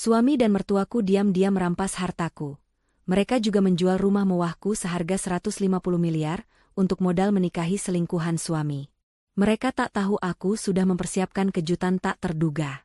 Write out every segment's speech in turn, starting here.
Suami dan mertuaku diam-diam merampas hartaku. Mereka juga menjual rumah mewahku seharga 150 miliar untuk modal menikahi selingkuhan suami. Mereka tak tahu aku sudah mempersiapkan kejutan tak terduga.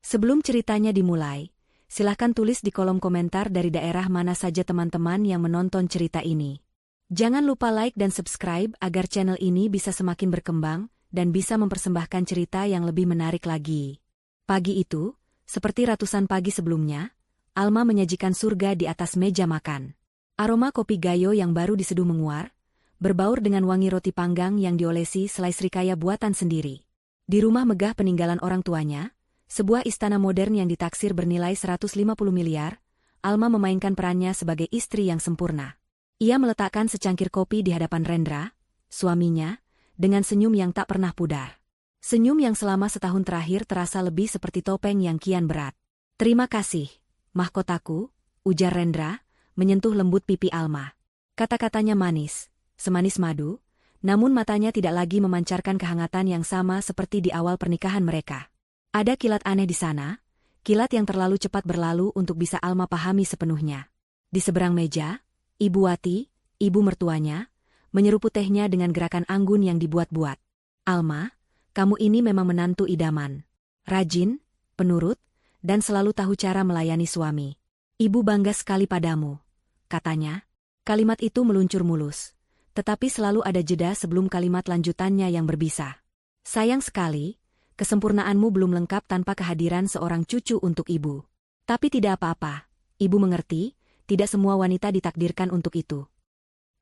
Sebelum ceritanya dimulai, silahkan tulis di kolom komentar dari daerah mana saja teman-teman yang menonton cerita ini. Jangan lupa like dan subscribe agar channel ini bisa semakin berkembang dan bisa mempersembahkan cerita yang lebih menarik lagi. Pagi itu, seperti ratusan pagi sebelumnya, Alma menyajikan surga di atas meja makan. Aroma kopi gayo yang baru diseduh menguar, berbaur dengan wangi roti panggang yang diolesi selai srikaya buatan sendiri. Di rumah megah peninggalan orang tuanya, sebuah istana modern yang ditaksir bernilai 150 miliar, Alma memainkan perannya sebagai istri yang sempurna. Ia meletakkan secangkir kopi di hadapan Rendra, suaminya, dengan senyum yang tak pernah pudar. Senyum yang selama setahun terakhir terasa lebih seperti topeng yang kian berat. "Terima kasih, mahkotaku," ujar Rendra, menyentuh lembut pipi Alma. Kata-katanya manis, semanis madu, namun matanya tidak lagi memancarkan kehangatan yang sama seperti di awal pernikahan mereka. Ada kilat aneh di sana, kilat yang terlalu cepat berlalu untuk bisa Alma pahami sepenuhnya. Di seberang meja, Ibu Wati, ibu mertuanya, menyeruput tehnya dengan gerakan anggun yang dibuat-buat. "Alma, kamu ini memang menantu idaman. Rajin, penurut, dan selalu tahu cara melayani suami. Ibu bangga sekali padamu," katanya. Kalimat itu meluncur mulus, tetapi selalu ada jeda sebelum kalimat lanjutannya yang berbisa. "Sayang sekali, kesempurnaanmu belum lengkap tanpa kehadiran seorang cucu untuk ibu. Tapi tidak apa-apa, ibu mengerti, tidak semua wanita ditakdirkan untuk itu."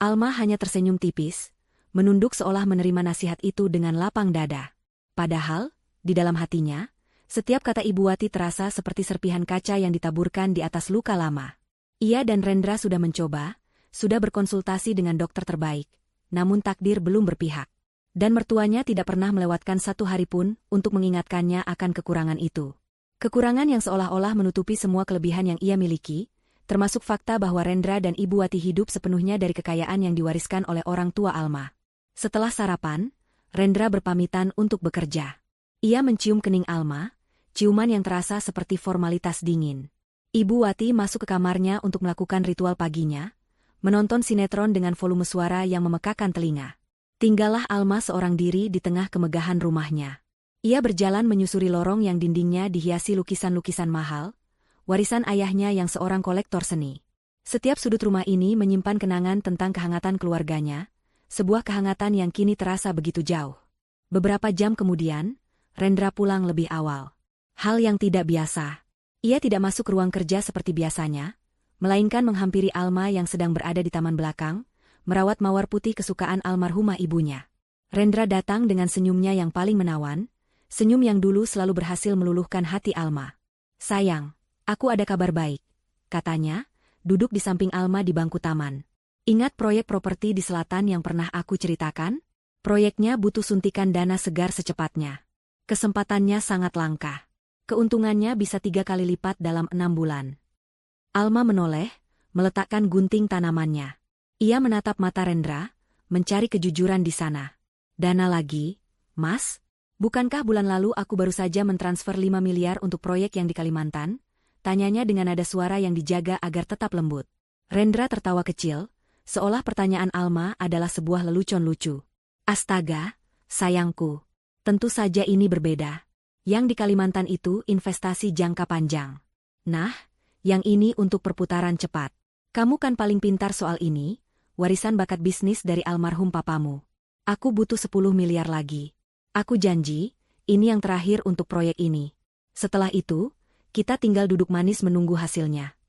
Alma hanya tersenyum tipis, menunduk seolah menerima nasihat itu dengan lapang dada. Padahal, di dalam hatinya, setiap kata Ibu Wati terasa seperti serpihan kaca yang ditaburkan di atas luka lama. Ia dan Rendra sudah mencoba, sudah berkonsultasi dengan dokter terbaik, namun takdir belum berpihak. Dan mertuanya tidak pernah melewatkan satu hari pun untuk mengingatkannya akan kekurangan itu. Kekurangan yang seolah-olah menutupi semua kelebihan yang ia miliki, termasuk fakta bahwa Rendra dan Ibu Wati hidup sepenuhnya dari kekayaan yang diwariskan oleh orang tua Alma. Setelah sarapan, Rendra berpamitan untuk bekerja. Ia mencium kening Alma, ciuman yang terasa seperti formalitas dingin. Ibu Wati masuk ke kamarnya untuk melakukan ritual paginya, menonton sinetron dengan volume suara yang memekakan telinga. Tinggallah Alma seorang diri di tengah kemegahan rumahnya. Ia berjalan menyusuri lorong yang dindingnya dihiasi lukisan-lukisan mahal, warisan ayahnya yang seorang kolektor seni. Setiap sudut rumah ini menyimpan kenangan tentang kehangatan keluarganya, sebuah kehangatan yang kini terasa begitu jauh. Beberapa jam kemudian, Rendra pulang lebih awal. Hal yang tidak biasa. Ia tidak masuk ruang kerja seperti biasanya, melainkan menghampiri Alma yang sedang berada di taman belakang, merawat mawar putih kesukaan almarhumah ibunya. Rendra datang dengan senyumnya yang paling menawan, senyum yang dulu selalu berhasil meluluhkan hati Alma. "Sayang, aku ada kabar baik," katanya, duduk di samping Alma di bangku taman. "Ingat proyek properti di selatan yang pernah aku ceritakan? Proyeknya butuh suntikan dana segar secepatnya. Kesempatannya sangat langka. Keuntungannya bisa 3 kali lipat dalam 6 bulan. Alma menoleh, meletakkan gunting tanamannya. Ia menatap mata Rendra, mencari kejujuran di sana. "Dana lagi, Mas? Bukankah bulan lalu aku baru saja mentransfer 5 miliar untuk proyek yang di Kalimantan?" Tanyanya dengan nada suara yang dijaga agar tetap lembut. Rendra tertawa kecil, seolah pertanyaan Alma adalah sebuah lelucon lucu. "Astaga, sayangku. Tentu saja ini berbeda. Yang di Kalimantan itu investasi jangka panjang. Nah, yang ini untuk perputaran cepat. Kamu kan paling pintar soal ini, warisan bakat bisnis dari almarhum papamu. Aku butuh 10 miliar lagi. Aku janji, ini yang terakhir untuk proyek ini. Setelah itu, kita tinggal duduk manis menunggu hasilnya."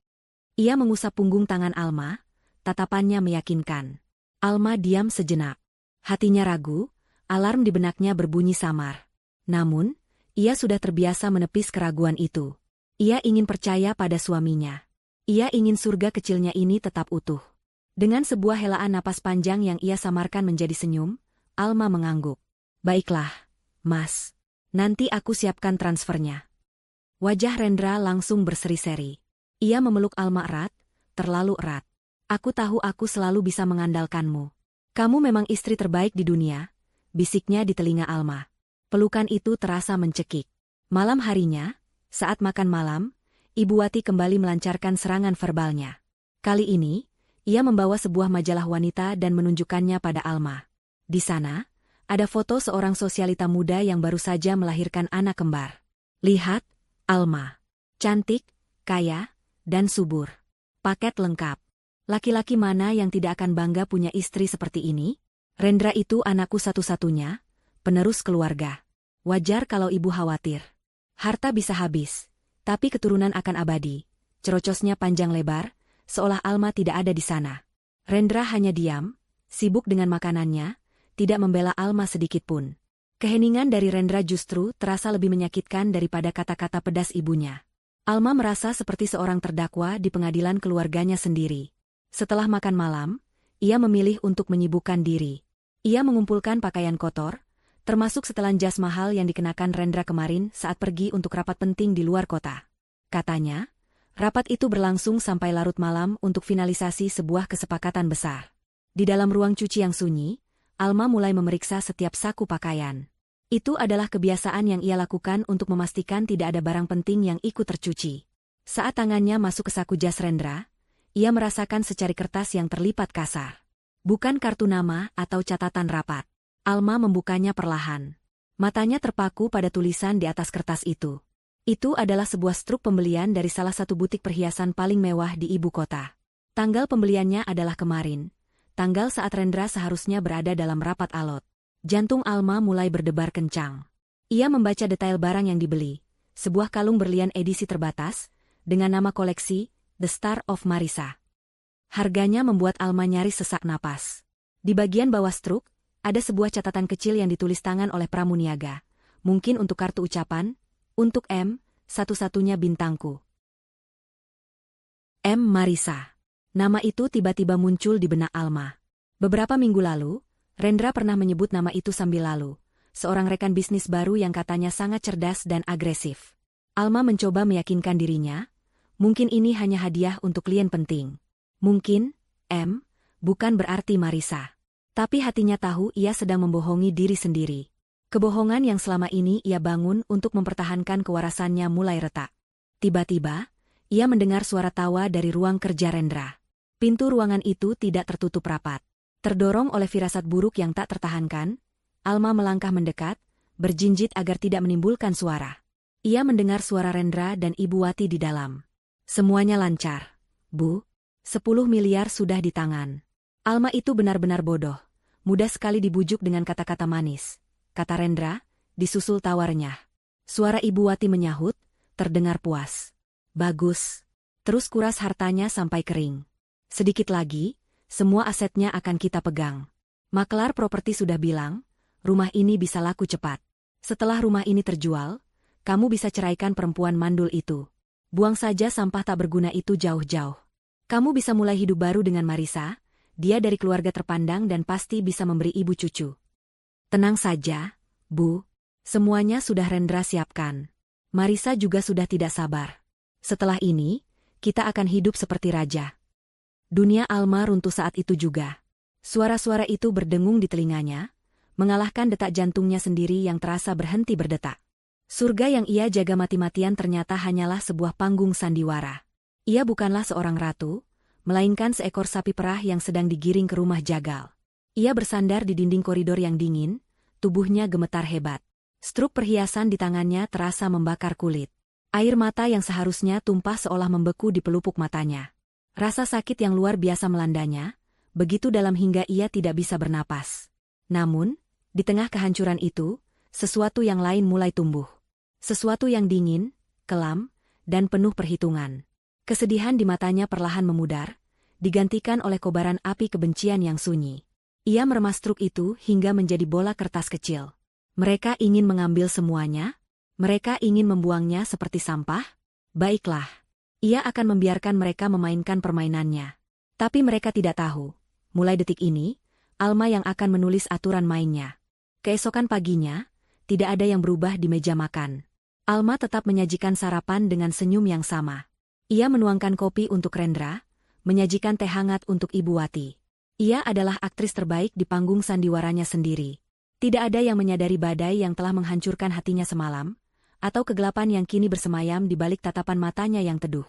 Ia mengusap punggung tangan Alma, tatapannya meyakinkan. Alma diam sejenak. Hatinya ragu, alarm di benaknya berbunyi samar. Namun, ia sudah terbiasa menepis keraguan itu. Ia ingin percaya pada suaminya. Ia ingin surga kecilnya ini tetap utuh. Dengan sebuah helaan napas panjang yang ia samarkan menjadi senyum, Alma mengangguk. "Baiklah, Mas. Nanti aku siapkan transfernya." Wajah Rendra langsung berseri-seri. Ia memeluk Alma erat, terlalu erat. "Aku tahu aku selalu bisa mengandalkanmu. Kamu memang istri terbaik di dunia," bisiknya di telinga Alma. Pelukan itu terasa mencekik. Malam harinya, saat makan malam, Ibu Wati kembali melancarkan serangan verbalnya. Kali ini, ia membawa sebuah majalah wanita dan menunjukkannya pada Alma. Di sana, ada foto seorang sosialita muda yang baru saja melahirkan anak kembar. Lihat, Alma. Cantik, kaya, dan subur. Paket lengkap. Laki-laki mana yang tidak akan bangga punya istri seperti ini? Rendra itu anakku satu-satunya, penerus keluarga. Wajar kalau ibu khawatir. Harta bisa habis, tapi keturunan akan abadi. Cerocosnya panjang lebar, seolah Alma tidak ada di sana. Rendra hanya diam, sibuk dengan makanannya, tidak membela Alma sedikitpun. Keheningan dari Rendra justru terasa lebih menyakitkan daripada kata-kata pedas ibunya. Alma merasa seperti seorang terdakwa di pengadilan keluarganya sendiri. Setelah makan malam, ia memilih untuk menyibukkan diri. Ia mengumpulkan pakaian kotor, termasuk setelan jas mahal yang dikenakan Rendra kemarin saat pergi untuk rapat penting di luar kota. Katanya, rapat itu berlangsung sampai larut malam untuk finalisasi sebuah kesepakatan besar. Di dalam ruang cuci yang sunyi, Alma mulai memeriksa setiap saku pakaian. Itu adalah kebiasaan yang ia lakukan untuk memastikan tidak ada barang penting yang ikut tercuci. Saat tangannya masuk ke saku jas Rendra, ia merasakan secari kertas yang terlipat kasar. Bukan kartu nama atau catatan rapat. Alma membukanya perlahan. Matanya terpaku pada tulisan di atas kertas itu. Itu adalah sebuah struk pembelian dari salah satu butik perhiasan paling mewah di ibu kota. Tanggal pembeliannya adalah kemarin. Tanggal saat Rendra seharusnya berada dalam rapat alot. Jantung Alma mulai berdebar kencang. Ia membaca detail barang yang dibeli. Sebuah kalung berlian edisi terbatas, dengan nama koleksi, The Star of Marisa. Harganya membuat Alma nyaris sesak napas. Di bagian bawah struk, ada sebuah catatan kecil yang ditulis tangan oleh pramuniaga. Mungkin untuk kartu ucapan, untuk M, satu-satunya bintangku. M. Marisa. Nama itu tiba-tiba muncul di benak Alma. Beberapa minggu lalu, Rendra pernah menyebut nama itu sambil lalu. Seorang rekan bisnis baru yang katanya sangat cerdas dan agresif. Alma mencoba meyakinkan dirinya, mungkin ini hanya hadiah untuk klien penting. Mungkin, M, bukan berarti Marisa. Tapi hatinya tahu ia sedang membohongi diri sendiri. Kebohongan yang selama ini ia bangun untuk mempertahankan kewarasannya mulai retak. Tiba-tiba, ia mendengar suara tawa dari ruang kerja Rendra. Pintu ruangan itu tidak tertutup rapat. Terdorong oleh firasat buruk yang tak tertahankan, Alma melangkah mendekat, berjinjit agar tidak menimbulkan suara. Ia mendengar suara Rendra dan Ibu Wati di dalam. Semuanya lancar. Bu, 10 miliar sudah di tangan. Alma itu benar-benar bodoh. Mudah sekali dibujuk dengan kata-kata manis, kata Rendra, disusul tawarnya. Suara Ibu Wati menyahut, terdengar puas. Bagus. Terus kuras hartanya sampai kering. Sedikit lagi, semua asetnya akan kita pegang. Maklar properti sudah bilang, rumah ini bisa laku cepat. Setelah rumah ini terjual, kamu bisa ceraikan perempuan mandul itu. Buang saja sampah tak berguna itu jauh-jauh. Kamu bisa mulai hidup baru dengan Marisa. Dia dari keluarga terpandang dan pasti bisa memberi ibu cucu. Tenang saja, Bu. Semuanya sudah Rendra siapkan. Marisa juga sudah tidak sabar. Setelah ini, kita akan hidup seperti raja. Dunia Alma runtuh saat itu juga. Suara-suara itu berdengung di telinganya, mengalahkan detak jantungnya sendiri yang terasa berhenti berdetak. Surga yang ia jaga mati-matian ternyata hanyalah sebuah panggung sandiwara. Ia bukanlah seorang ratu, melainkan seekor sapi perah yang sedang digiring ke rumah jagal. Ia bersandar di dinding koridor yang dingin, tubuhnya gemetar hebat. Struk perhiasan di tangannya terasa membakar kulit. Air mata yang seharusnya tumpah seolah membeku di pelupuk matanya. Rasa sakit yang luar biasa melandanya, begitu dalam hingga ia tidak bisa bernapas. Namun, di tengah kehancuran itu, sesuatu yang lain mulai tumbuh. Sesuatu yang dingin, kelam, dan penuh perhitungan. Kesedihan di matanya perlahan memudar, digantikan oleh kobaran api kebencian yang sunyi. Ia meremas truk itu hingga menjadi bola kertas kecil. Mereka ingin mengambil semuanya? Mereka ingin membuangnya seperti sampah? Baiklah. Ia akan membiarkan mereka memainkan permainannya. Tapi mereka tidak tahu. Mulai detik ini, Alma yang akan menulis aturan mainnya. Keesokan paginya, tidak ada yang berubah di meja makan. Alma tetap menyajikan sarapan dengan senyum yang sama. Ia menuangkan kopi untuk Rendra, menyajikan teh hangat untuk Ibu Wati. Ia adalah aktris terbaik di panggung sandiwaranya sendiri. Tidak ada yang menyadari badai yang telah menghancurkan hatinya semalam. atau kegelapan yang kini bersemayam di balik tatapan matanya yang teduh.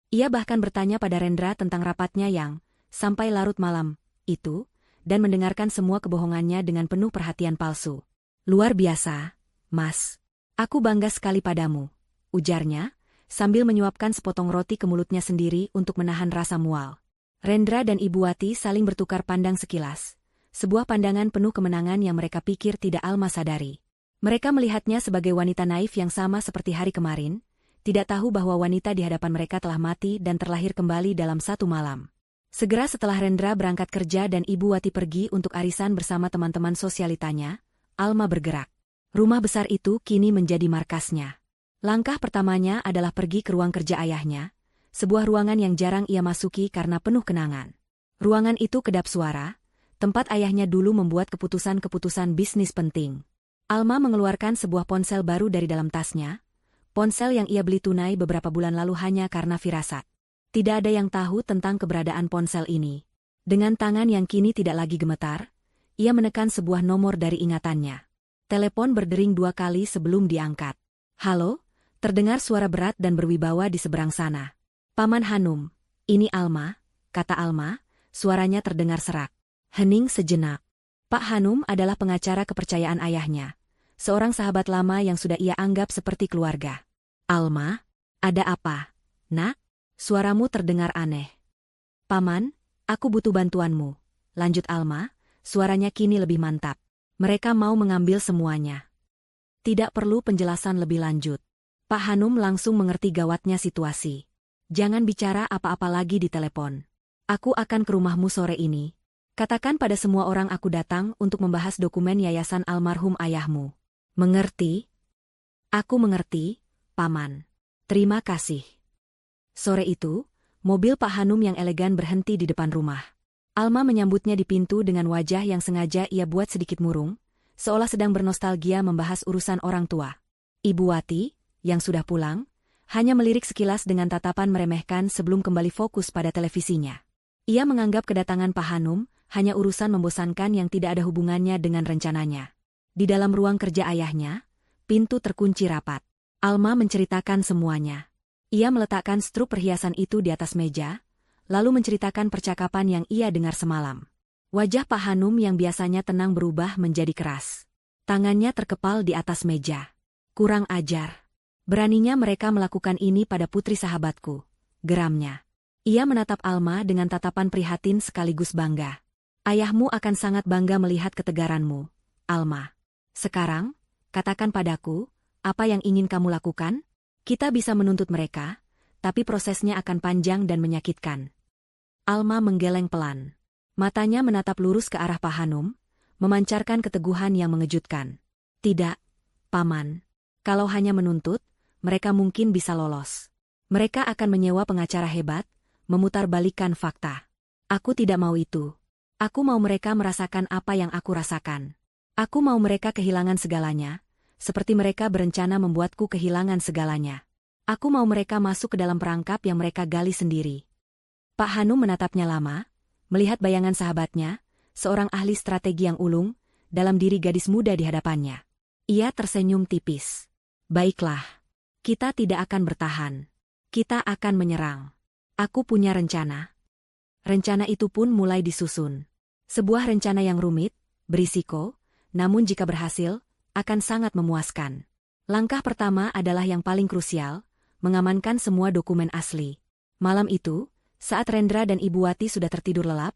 Ia bahkan bertanya pada Rendra tentang rapatnya yang, sampai larut malam, itu, dan mendengarkan semua kebohongannya dengan penuh perhatian palsu. "Luar biasa, Mas. Aku bangga sekali padamu," ujarnya, sambil menyuapkan sepotong roti ke mulutnya sendiri untuk menahan rasa mual. Rendra dan Ibu Wati saling bertukar pandang sekilas. Sebuah pandangan penuh kemenangan yang mereka pikir tidak Alma sadari. Mereka melihatnya sebagai wanita naif yang sama seperti hari kemarin, tidak tahu bahwa wanita di hadapan mereka telah mati dan terlahir kembali dalam satu malam. Segera setelah Rendra berangkat kerja dan Ibu Wati pergi untuk arisan bersama teman-teman sosialitanya, Alma bergerak. Rumah besar itu kini menjadi markasnya. Langkah pertamanya adalah pergi ke ruang kerja ayahnya, sebuah ruangan yang jarang ia masuki karena penuh kenangan. Ruangan itu kedap suara, tempat ayahnya dulu membuat keputusan-keputusan bisnis penting. Alma mengeluarkan sebuah ponsel baru dari dalam tasnya, ponsel yang ia beli tunai beberapa bulan lalu hanya karena firasat. Tidak ada yang tahu tentang keberadaan ponsel ini. Dengan tangan yang kini tidak lagi gemetar, ia menekan sebuah nomor dari ingatannya. Telepon berdering 2 kali sebelum diangkat. "Halo?" Terdengar suara berat dan berwibawa di seberang sana. "Paman Hanum, ini Alma," kata Alma, suaranya terdengar serak. Hening sejenak. Pak Hanum adalah pengacara kepercayaan ayahnya. Seorang sahabat lama yang sudah ia anggap seperti keluarga. "Alma, ada apa, Nak?" Suaramu terdengar aneh. "Paman, aku butuh bantuanmu," lanjut Alma, suaranya kini lebih mantap. "Mereka mau mengambil semuanya." Tidak perlu penjelasan lebih lanjut. Pak Hanum langsung mengerti gawatnya situasi. "Jangan bicara apa-apa lagi di telepon. Aku akan ke rumahmu sore ini. Katakan pada semua orang aku datang untuk membahas dokumen yayasan almarhum ayahmu." "Mengerti?" "Aku mengerti, Paman. Terima kasih." Sore itu, mobil Pak Hanum yang elegan berhenti di depan rumah. Alma menyambutnya di pintu dengan wajah yang sengaja ia buat sedikit murung, seolah sedang bernostalgia membahas urusan orang tua. Ibu Wati, yang sudah pulang, hanya melirik sekilas dengan tatapan meremehkan sebelum kembali fokus pada televisinya. Ia menganggap kedatangan Pak Hanum hanya urusan membosankan yang tidak ada hubungannya dengan rencananya. Di dalam ruang kerja ayahnya, pintu terkunci rapat. Alma menceritakan semuanya. Ia meletakkan struk perhiasan itu di atas meja, lalu menceritakan percakapan yang ia dengar semalam. Wajah Pak Hanum yang biasanya tenang berubah menjadi keras. Tangannya terkepal di atas meja. "Kurang ajar. Beraninya mereka melakukan ini pada putri sahabatku," geramnya. Ia menatap Alma dengan tatapan prihatin sekaligus bangga. "Ayahmu akan sangat bangga melihat ketegaranmu, Alma. Sekarang, katakan padaku, apa yang ingin kamu lakukan? Kita bisa menuntut mereka, tapi prosesnya akan panjang dan menyakitkan." Alma menggeleng pelan. Matanya menatap lurus ke arah Pak Hanum, memancarkan keteguhan yang mengejutkan. "Tidak, Paman. Kalau hanya menuntut, mereka mungkin bisa lolos. Mereka akan menyewa pengacara hebat, memutarbalikkan fakta. Aku tidak mau itu. Aku mau mereka merasakan apa yang aku rasakan. Aku mau mereka kehilangan segalanya, seperti mereka berencana membuatku kehilangan segalanya. Aku mau mereka masuk ke dalam perangkap yang mereka gali sendiri." Pak Hanum menatapnya lama, melihat bayangan sahabatnya, seorang ahli strategi yang ulung, dalam diri gadis muda di hadapannya. Ia tersenyum tipis. "Baiklah. Kita tidak akan bertahan. Kita akan menyerang. Aku punya rencana." Rencana itu pun mulai disusun. Sebuah rencana yang rumit, berisiko, namun jika berhasil, akan sangat memuaskan. Langkah pertama adalah yang paling krusial, mengamankan semua dokumen asli. Malam itu, saat Rendra dan Ibu Wati sudah tertidur lelap,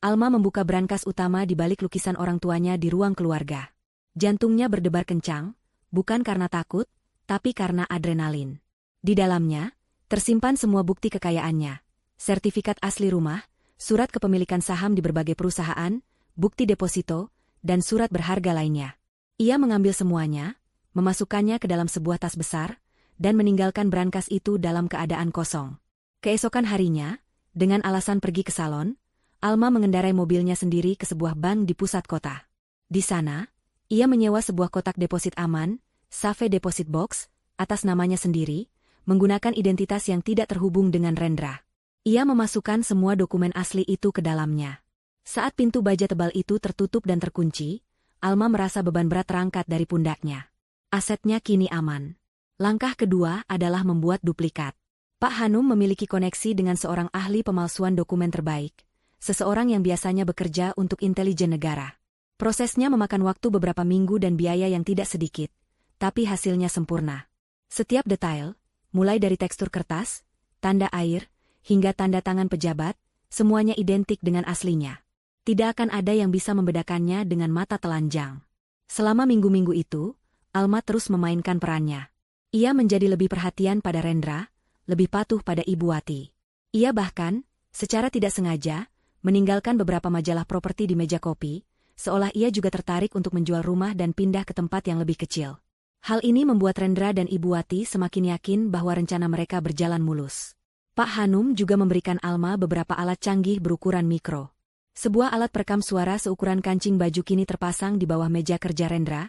Alma membuka brankas utama di balik lukisan orang tuanya di ruang keluarga. Jantungnya berdebar kencang, bukan karena takut, tapi karena adrenalin. Di dalamnya, tersimpan semua bukti kekayaannya, sertifikat asli rumah, surat kepemilikan saham di berbagai perusahaan, bukti deposito, dan surat berharga lainnya. Ia mengambil semuanya, memasukkannya ke dalam sebuah tas besar, dan meninggalkan brankas itu dalam keadaan kosong. Keesokan harinya, dengan alasan pergi ke salon, Alma mengendarai mobilnya sendiri ke sebuah bank di pusat kota. Di sana, ia menyewa sebuah kotak deposit aman, Safe Deposit Box, atas namanya sendiri, menggunakan identitas yang tidak terhubung dengan Rendra. Ia memasukkan semua dokumen asli itu ke dalamnya. Saat pintu baja tebal itu tertutup dan terkunci, Alma merasa beban berat terangkat dari pundaknya. Asetnya kini aman. Langkah kedua adalah membuat duplikat. Pak Hanum memiliki koneksi dengan seorang ahli pemalsuan dokumen terbaik, seseorang yang biasanya bekerja untuk intelijen negara. Prosesnya memakan waktu beberapa minggu dan biaya yang tidak sedikit, tapi hasilnya sempurna. Setiap detail, mulai dari tekstur kertas, tanda air, hingga tanda tangan pejabat, semuanya identik dengan aslinya. Tidak akan ada yang bisa membedakannya dengan mata telanjang. Selama minggu-minggu itu, Alma terus memainkan perannya. Ia menjadi lebih perhatian pada Rendra, lebih patuh pada Ibu Wati. Ia bahkan, secara tidak sengaja, meninggalkan beberapa majalah properti di meja kopi, seolah ia juga tertarik untuk menjual rumah dan pindah ke tempat yang lebih kecil. Hal ini membuat Rendra dan Ibu Wati semakin yakin bahwa rencana mereka berjalan mulus. Pak Hanum juga memberikan Alma beberapa alat canggih berukuran mikro. Sebuah alat perekam suara seukuran kancing baju kini terpasang di bawah meja kerja Rendra,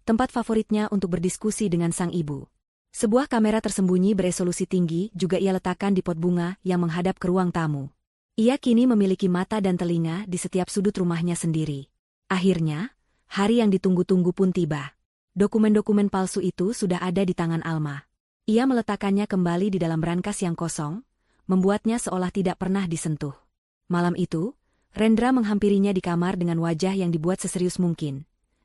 tempat favoritnya untuk berdiskusi dengan sang ibu. Sebuah kamera tersembunyi beresolusi tinggi juga ia letakkan di pot bunga yang menghadap ke ruang tamu. Ia kini memiliki mata dan telinga di setiap sudut rumahnya sendiri. Akhirnya, hari yang ditunggu-tunggu pun tiba. Dokumen-dokumen palsu itu sudah ada di tangan Alma. Ia meletakkannya kembali di dalam brankas yang kosong, membuatnya seolah tidak pernah disentuh. Malam itu, Rendra menghampirinya di kamar dengan wajah yang dibuat seserius mungkin.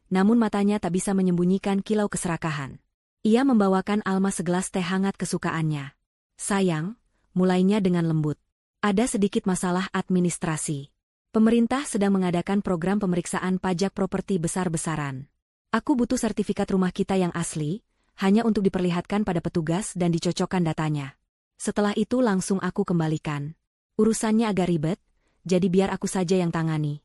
Namun matanya tak bisa menyembunyikan kilau keserakahan. Ia membawakan Alma segelas teh hangat kesukaannya. Sayang, mulainya dengan lembut. Ada sedikit masalah administrasi. Pemerintah sedang mengadakan program pemeriksaan pajak properti besar-besaran. Aku butuh sertifikat rumah kita yang asli, hanya untuk diperlihatkan pada petugas dan dicocokkan datanya. Setelah itu langsung aku kembalikan. Urusannya agak ribet, jadi biar aku saja yang tangani.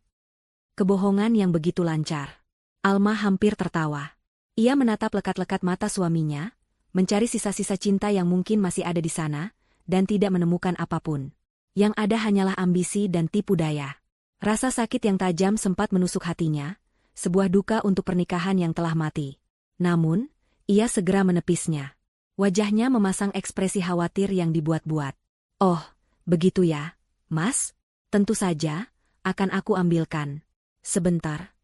Kebohongan yang begitu lancar. Alma hampir tertawa. Ia menatap lekat-lekat mata suaminya, mencari sisa-sisa cinta yang mungkin masih ada di sana, dan tidak menemukan apapun. Yang ada hanyalah ambisi dan tipu daya. Rasa sakit yang tajam sempat menusuk hatinya, sebuah duka untuk pernikahan yang telah mati. Namun, ia segera menepisnya. Wajahnya memasang ekspresi khawatir yang dibuat-buat. Oh, begitu ya, Mas? Tentu saja, akan aku ambilkan. Sebentar.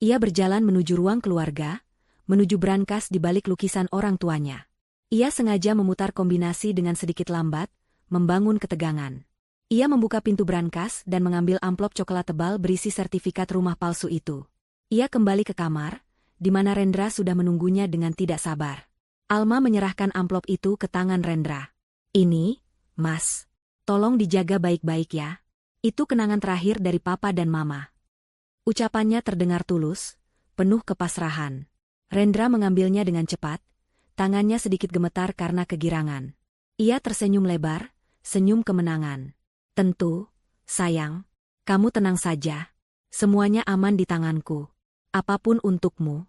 Ia berjalan menuju ruang keluarga, menuju brankas di balik lukisan orang tuanya. Ia sengaja memutar kombinasi dengan sedikit lambat, membangun ketegangan. Ia membuka pintu brankas dan mengambil amplop coklat tebal berisi sertifikat rumah palsu itu. Ia kembali ke kamar, di mana Rendra sudah menunggunya dengan tidak sabar. Alma menyerahkan amplop itu ke tangan Rendra. Ini, Mas. Tolong dijaga baik-baik ya. Itu kenangan terakhir dari Papa dan Mama. Ucapannya terdengar tulus, penuh kepasrahan. Rendra mengambilnya dengan cepat, tangannya sedikit gemetar karena kegirangan. Ia tersenyum lebar, senyum kemenangan. Tentu, sayang, kamu tenang saja. Semuanya aman di tanganku. Apapun untukmu.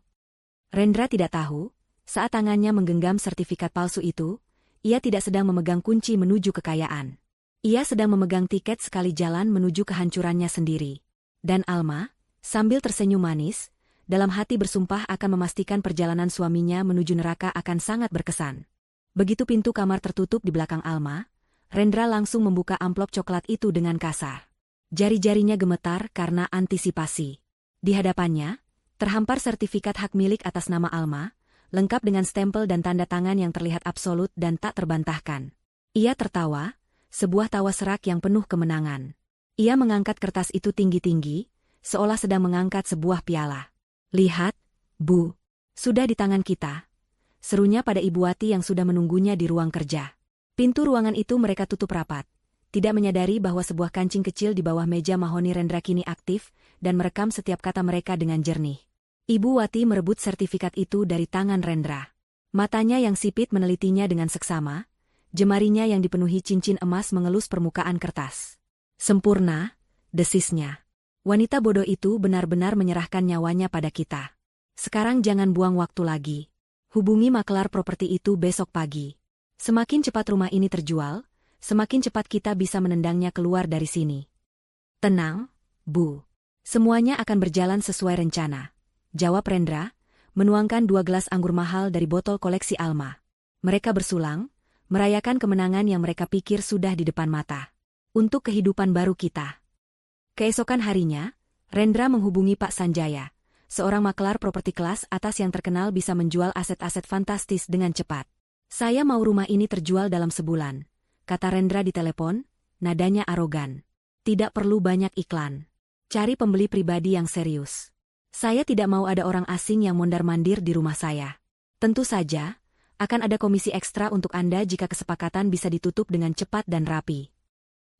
Rendra tidak tahu, saat tangannya menggenggam sertifikat palsu itu, ia tidak sedang memegang kunci menuju kekayaan. Ia sedang memegang tiket sekali jalan menuju kehancurannya sendiri. Dan Alma, sambil tersenyum manis, dalam hati bersumpah akan memastikan perjalanan suaminya menuju neraka akan sangat berkesan. Begitu pintu kamar tertutup di belakang Alma, Rendra langsung membuka amplop coklat itu dengan kasar. Jari-jarinya gemetar karena antisipasi. Di hadapannya, terhampar sertifikat hak milik atas nama Alma, lengkap dengan stempel dan tanda tangan yang terlihat absolut dan tak terbantahkan. Ia tertawa, sebuah tawa serak yang penuh kemenangan. Ia mengangkat kertas itu tinggi-tinggi, seolah sedang mengangkat sebuah piala. Lihat, Bu. Sudah di tangan kita. Serunya pada Ibu Wati yang sudah menunggunya di ruang kerja. Pintu ruangan itu mereka tutup rapat. Tidak menyadari bahwa sebuah kancing kecil di bawah meja mahoni Rendra kini aktif dan merekam setiap kata mereka dengan jernih. Ibu Wati merebut sertifikat itu dari tangan Rendra. Matanya yang sipit menelitinya dengan seksama, jemarinya yang dipenuhi cincin emas mengelus permukaan kertas. Sempurna, desisnya. Wanita bodoh itu benar-benar menyerahkan nyawanya pada kita. Sekarang jangan buang waktu lagi. Hubungi maklar properti itu besok pagi. Semakin cepat rumah ini terjual, semakin cepat kita bisa menendangnya keluar dari sini. Tenang, Bu. Semuanya akan berjalan sesuai rencana, jawab Rendra, menuangkan 2 gelas anggur mahal dari botol koleksi Alma. Mereka bersulang, merayakan kemenangan yang mereka pikir sudah di depan mata. Untuk kehidupan baru kita. Keesokan harinya, Rendra menghubungi Pak Sanjaya, seorang maklar properti kelas atas yang terkenal bisa menjual aset-aset fantastis dengan cepat. Saya mau rumah ini terjual dalam sebulan, kata Rendra di telepon, nadanya arogan. Tidak perlu banyak iklan. Cari pembeli pribadi yang serius. Saya tidak mau ada orang asing yang mondar-mandir di rumah saya. Tentu saja, akan ada komisi ekstra untuk Anda jika kesepakatan bisa ditutup dengan cepat dan rapi.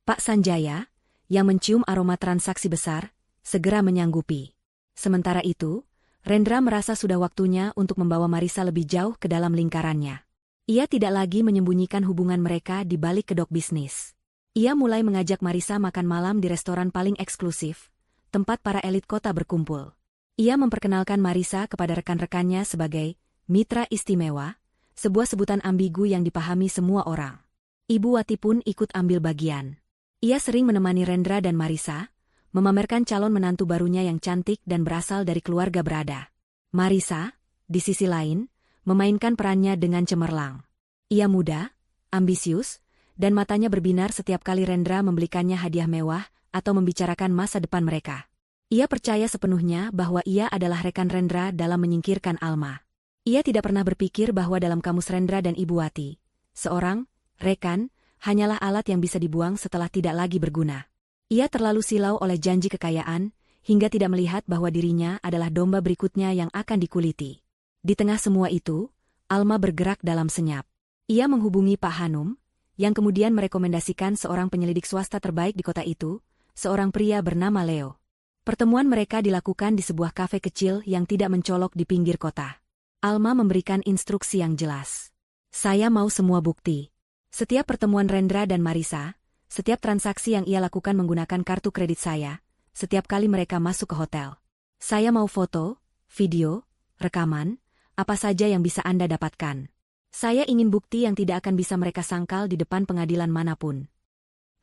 Pak Sanjaya, yang mencium aroma transaksi besar, segera menyanggupi. Sementara itu, Rendra merasa sudah waktunya untuk membawa Marisa lebih jauh ke dalam lingkarannya. Ia tidak lagi menyembunyikan hubungan mereka di balik kedok bisnis. Ia mulai mengajak Marisa makan malam di restoran paling eksklusif, tempat para elit kota berkumpul. Ia memperkenalkan Marisa kepada rekan-rekannya sebagai mitra istimewa, sebuah sebutan ambigu yang dipahami semua orang. Ibu Wati pun ikut ambil bagian. Ia sering menemani Rendra dan Marisa, memamerkan calon menantu barunya yang cantik dan berasal dari keluarga berada. Marisa, di sisi lain, memainkan perannya dengan cemerlang. Ia muda, ambisius, dan matanya berbinar setiap kali Rendra membelikannya hadiah mewah atau membicarakan masa depan mereka. Ia percaya sepenuhnya bahwa ia adalah rekan Rendra dalam menyingkirkan Alma. Ia tidak pernah berpikir bahwa dalam kamus Rendra dan Ibu Wati, seorang rekan hanyalah alat yang bisa dibuang setelah tidak lagi berguna. Ia terlalu silau oleh janji kekayaan, hingga tidak melihat bahwa dirinya adalah domba berikutnya yang akan dikuliti. Di tengah semua itu, Alma bergerak dalam senyap. Ia menghubungi Pak Hanum, yang kemudian merekomendasikan seorang penyelidik swasta terbaik di kota itu, seorang pria bernama Leo. Pertemuan mereka dilakukan di sebuah kafe kecil yang tidak mencolok di pinggir kota. Alma memberikan instruksi yang jelas. Saya mau semua bukti. Setiap pertemuan Rendra dan Marisa, setiap transaksi yang ia lakukan menggunakan kartu kredit saya, setiap kali mereka masuk ke hotel. Saya mau foto, video, rekaman, apa saja yang bisa Anda dapatkan. Saya ingin bukti yang tidak akan bisa mereka sangkal di depan pengadilan manapun.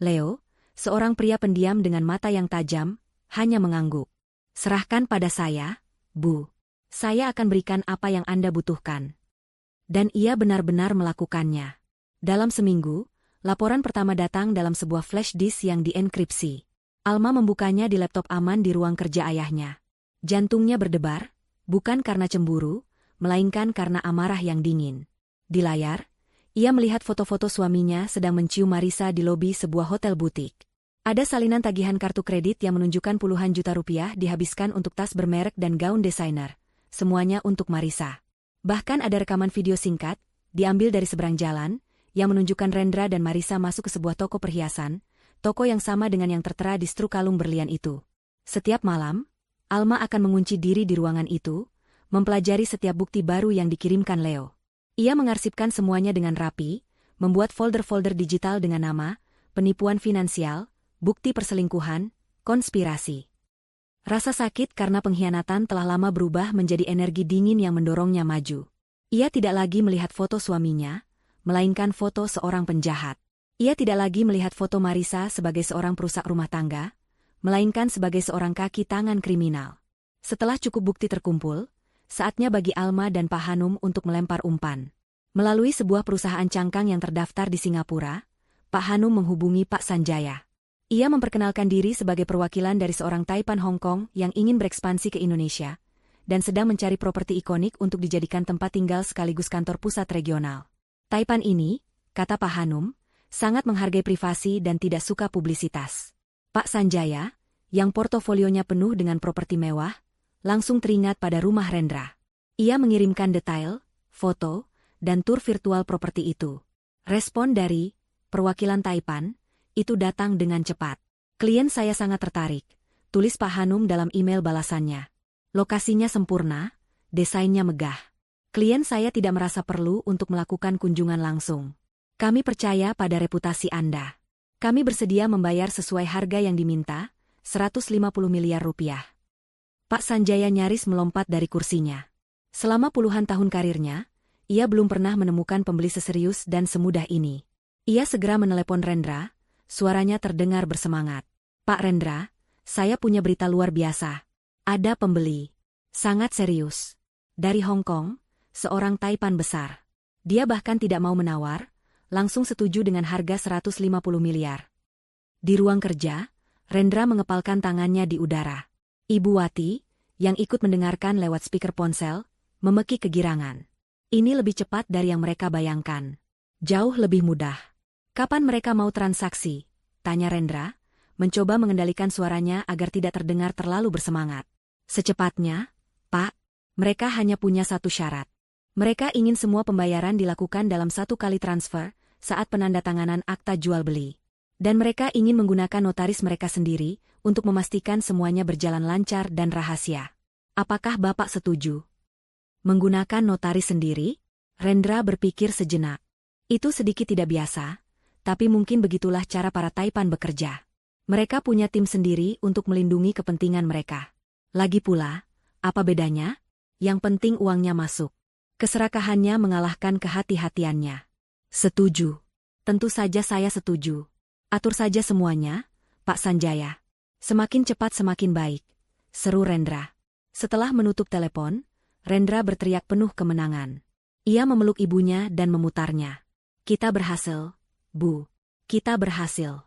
Leo, seorang pria pendiam dengan mata yang tajam, hanya mengangguk. Serahkan pada saya, Bu. Saya akan berikan apa yang Anda butuhkan. Dan ia benar-benar melakukannya. Dalam seminggu, laporan pertama datang dalam sebuah flash disk yang dienkripsi. Alma membukanya di laptop aman di ruang kerja ayahnya. Jantungnya berdebar, bukan karena cemburu, melainkan karena amarah yang dingin. Di layar, ia melihat foto-foto suaminya sedang mencium Marisa di lobi sebuah hotel butik. Ada salinan tagihan kartu kredit yang menunjukkan puluhan juta rupiah dihabiskan untuk tas bermerek dan gaun desainer, semuanya untuk Marisa. Bahkan ada rekaman video singkat, diambil dari seberang jalan, yang menunjukkan Rendra dan Marisa masuk ke sebuah toko perhiasan, toko yang sama dengan yang tertera di struk kalung berlian itu. Setiap malam, Alma akan mengunci diri di ruangan itu, mempelajari setiap bukti baru yang dikirimkan Leo. Ia mengarsipkan semuanya dengan rapi, membuat folder-folder digital dengan nama, penipuan finansial, bukti perselingkuhan, konspirasi. Rasa sakit karena pengkhianatan telah lama berubah menjadi energi dingin yang mendorongnya maju. Ia tidak lagi melihat foto suaminya, melainkan foto seorang penjahat. Ia tidak lagi melihat foto Marisa sebagai seorang perusak rumah tangga, melainkan sebagai seorang kaki tangan kriminal. Setelah cukup bukti terkumpul, saatnya bagi Alma dan Pak Hanum untuk melempar umpan. Melalui sebuah perusahaan cangkang yang terdaftar di Singapura, Pak Hanum menghubungi Pak Sanjaya. Ia memperkenalkan diri sebagai perwakilan dari seorang Taipan Hong Kong yang ingin berekspansi ke Indonesia, dan sedang mencari properti ikonik untuk dijadikan tempat tinggal sekaligus kantor pusat regional. Taipan ini, kata Pak Hanum, sangat menghargai privasi dan tidak suka publisitas. Pak Sanjaya, yang portofolionya penuh dengan properti mewah, langsung teringat pada rumah Rendra. Ia mengirimkan detail, foto, dan tur virtual properti itu. Respon dari perwakilan Taipan itu datang dengan cepat. Klien saya sangat tertarik, tulis Pak Hanum dalam email balasannya. Lokasinya sempurna, desainnya megah. Klien saya tidak merasa perlu untuk melakukan kunjungan langsung. Kami percaya pada reputasi Anda. Kami bersedia membayar sesuai harga yang diminta, 150 miliar rupiah. Pak Sanjaya nyaris melompat dari kursinya. Selama puluhan tahun karirnya, ia belum pernah menemukan pembeli seserius dan semudah ini. Ia segera menelepon Rendra, suaranya terdengar bersemangat. Pak Rendra, saya punya berita luar biasa. Ada pembeli. Sangat serius. Dari Hong Kong, seorang Taipan besar. Dia bahkan tidak mau menawar, langsung setuju dengan harga 150 miliar. Di ruang kerja, Rendra mengepalkan tangannya di udara. Ibu Wati, yang ikut mendengarkan lewat speaker ponsel, memekik kegirangan. Ini lebih cepat dari yang mereka bayangkan. Jauh lebih mudah. Kapan mereka mau transaksi? Tanya Rendra, mencoba mengendalikan suaranya agar tidak terdengar terlalu bersemangat. Secepatnya, Pak. Mereka hanya punya satu syarat. Mereka ingin semua pembayaran dilakukan dalam satu kali transfer saat penandatanganan akta jual beli. Dan mereka ingin menggunakan notaris mereka sendiri untuk memastikan semuanya berjalan lancar dan rahasia. Apakah Bapak setuju? Menggunakan notaris sendiri? Rendra berpikir sejenak. Itu sedikit tidak biasa, tapi mungkin begitulah cara para Taipan bekerja. Mereka punya tim sendiri untuk melindungi kepentingan mereka. Lagi pula, apa bedanya? Yang penting uangnya masuk. Keserakahannya mengalahkan kehati-hatiannya. Setuju. Tentu saja saya setuju. Atur saja semuanya, Pak Sanjaya. Semakin cepat semakin baik, seru Rendra. Setelah menutup telepon, Rendra berteriak penuh kemenangan. Ia memeluk ibunya dan memutarnya. Kita berhasil, Bu. Kita berhasil.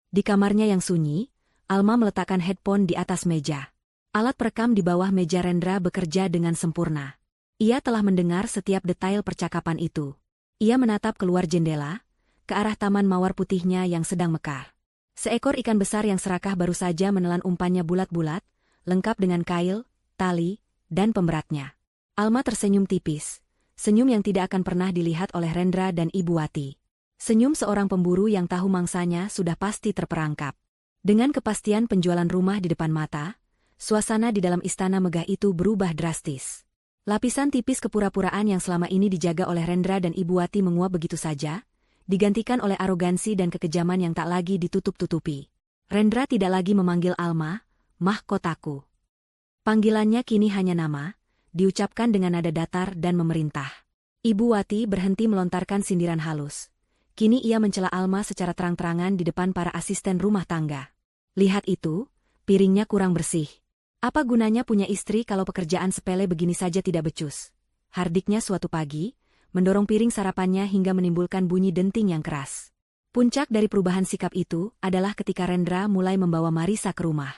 Di kamarnya yang sunyi, Alma meletakkan headphone di atas meja. Alat perekam di bawah meja Rendra bekerja dengan sempurna. Ia telah mendengar setiap detail percakapan itu. Ia menatap keluar jendela, ke arah taman mawar putihnya yang sedang mekar. Seekor ikan besar yang serakah baru saja menelan umpannya bulat-bulat, lengkap dengan kail, tali, dan pemberatnya. Alma tersenyum tipis, senyum yang tidak akan pernah dilihat oleh Rendra dan Ibu Wati. Senyum seorang pemburu yang tahu mangsanya sudah pasti terperangkap. Dengan kepastian penjualan rumah di depan mata, suasana di dalam istana megah itu berubah drastis. Lapisan tipis kepura-puraan yang selama ini dijaga oleh Rendra dan Ibu Wati menguap begitu saja, digantikan oleh arogansi dan kekejaman yang tak lagi ditutup-tutupi. Rendra tidak lagi memanggil Alma, mahkotaku. Panggilannya kini hanya nama, diucapkan dengan nada datar dan memerintah. Ibu Wati berhenti melontarkan sindiran halus. Kini ia mencela Alma secara terang-terangan di depan para asisten rumah tangga. Lihat itu, piringnya kurang bersih. Apa gunanya punya istri kalau pekerjaan sepele begini saja tidak becus? Hardiknya suatu pagi, mendorong piring sarapannya hingga menimbulkan bunyi denting yang keras. Puncak dari perubahan sikap itu adalah ketika Rendra mulai membawa Marisa ke rumah.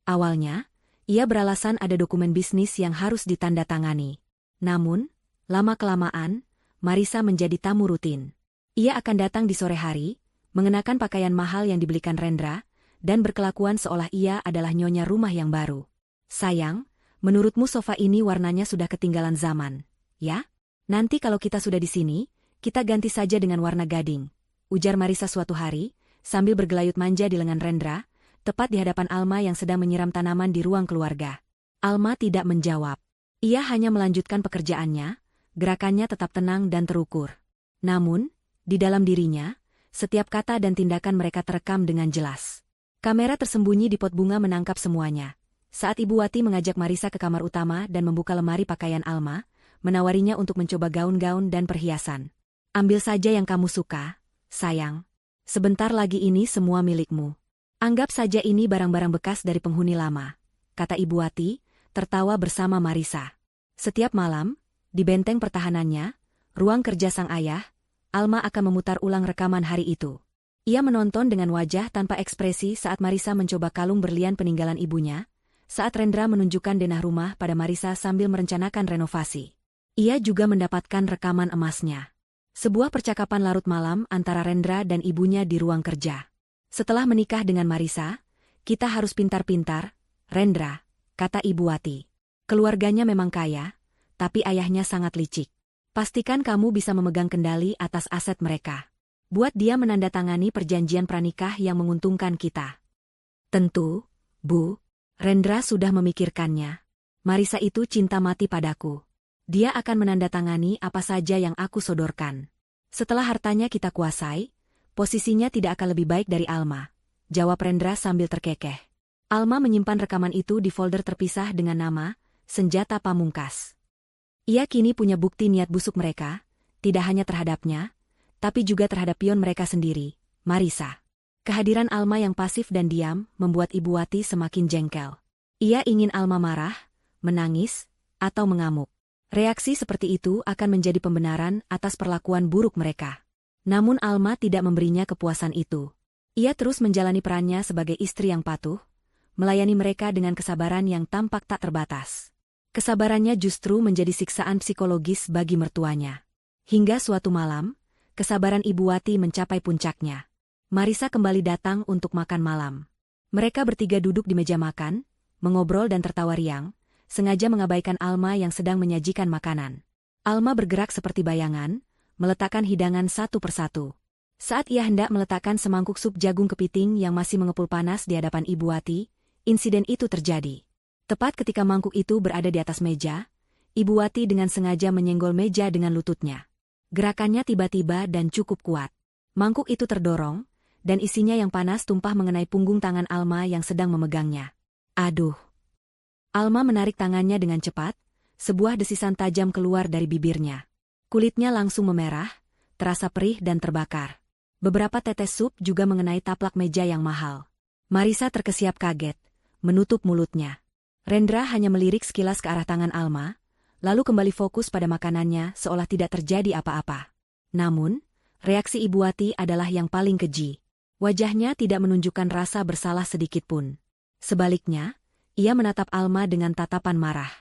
Awalnya, ia beralasan ada dokumen bisnis yang harus ditandatangani. Namun, lama-kelamaan, Marisa menjadi tamu rutin. Ia akan datang di sore hari, mengenakan pakaian mahal yang dibelikan Rendra, dan berkelakuan seolah ia adalah nyonya rumah yang baru. Sayang, menurutmu sofa ini warnanya sudah ketinggalan zaman, ya? Nanti kalau kita sudah di sini, kita ganti saja dengan warna gading, ujar Marisa suatu hari, sambil bergelayut manja di lengan Rendra, tepat di hadapan Alma yang sedang menyiram tanaman di ruang keluarga. Alma tidak menjawab. Ia hanya melanjutkan pekerjaannya, gerakannya tetap tenang dan terukur. Namun, di dalam dirinya, setiap kata dan tindakan mereka terekam dengan jelas. Kamera tersembunyi di pot bunga menangkap semuanya. Saat Ibu Wati mengajak Marisa ke kamar utama dan membuka lemari pakaian Alma, menawarinya untuk mencoba gaun-gaun dan perhiasan. Ambil saja yang kamu suka, sayang. Sebentar lagi ini semua milikmu. Anggap saja ini barang-barang bekas dari penghuni lama, kata Ibu Wati, tertawa bersama Marisa. Setiap malam, di benteng pertahanannya, ruang kerja sang ayah, Alma akan memutar ulang rekaman hari itu. Ia menonton dengan wajah tanpa ekspresi saat Marisa mencoba kalung berlian peninggalan ibunya, saat Rendra menunjukkan denah rumah pada Marisa sambil merencanakan renovasi. Ia juga mendapatkan rekaman emasnya. Sebuah percakapan larut malam antara Rendra dan ibunya di ruang kerja. Setelah menikah dengan Marisa, kita harus pintar-pintar, Rendra, kata Ibu Wati. Keluarganya memang kaya, tapi ayahnya sangat licik. Pastikan kamu bisa memegang kendali atas aset mereka. Buat dia menandatangani perjanjian pranikah yang menguntungkan kita. Tentu, Bu. Rendra sudah memikirkannya. Marisa itu cinta mati padaku. Dia akan menandatangani apa saja yang aku sodorkan. Setelah hartanya kita kuasai, posisinya tidak akan lebih baik dari Alma, jawab Rendra sambil terkekeh. Alma menyimpan rekaman itu di folder terpisah dengan nama, Senjata Pamungkas. Ia kini punya bukti niat busuk mereka, tidak hanya terhadapnya, tapi juga terhadap pion mereka sendiri, Marisa. Kehadiran Alma yang pasif dan diam membuat Ibu Wati semakin jengkel. Ia ingin Alma marah, menangis, atau mengamuk. Reaksi seperti itu akan menjadi pembenaran atas perlakuan buruk mereka. Namun Alma tidak memberinya kepuasan itu. Ia terus menjalani perannya sebagai istri yang patuh, melayani mereka dengan kesabaran yang tampak tak terbatas. Kesabarannya justru menjadi siksaan psikologis bagi mertuanya. Hingga suatu malam, kesabaran Ibu Wati mencapai puncaknya. Marisa kembali datang untuk makan malam. Mereka bertiga duduk di meja makan, mengobrol dan tertawa riang, sengaja mengabaikan Alma yang sedang menyajikan makanan. Alma bergerak seperti bayangan, meletakkan hidangan satu persatu. Saat ia hendak meletakkan semangkuk sup jagung kepiting yang masih mengepul panas di hadapan Ibu Wati, insiden itu terjadi. Tepat ketika mangkuk itu berada di atas meja, Ibu Wati dengan sengaja menyenggol meja dengan lututnya. Gerakannya tiba-tiba dan cukup kuat. Mangkuk itu terdorong, dan isinya yang panas tumpah mengenai punggung tangan Alma yang sedang memegangnya. Aduh! Alma menarik tangannya dengan cepat, sebuah desisan tajam keluar dari bibirnya. Kulitnya langsung memerah, terasa perih dan terbakar. Beberapa tetes sup juga mengenai taplak meja yang mahal. Marisa terkesiap kaget, menutup mulutnya. Rendra hanya melirik sekilas ke arah tangan Alma, lalu kembali fokus pada makanannya seolah tidak terjadi apa-apa. Namun, reaksi Ibu Wati adalah yang paling keji. Wajahnya tidak menunjukkan rasa bersalah sedikitpun. Sebaliknya, ia menatap Alma dengan tatapan marah.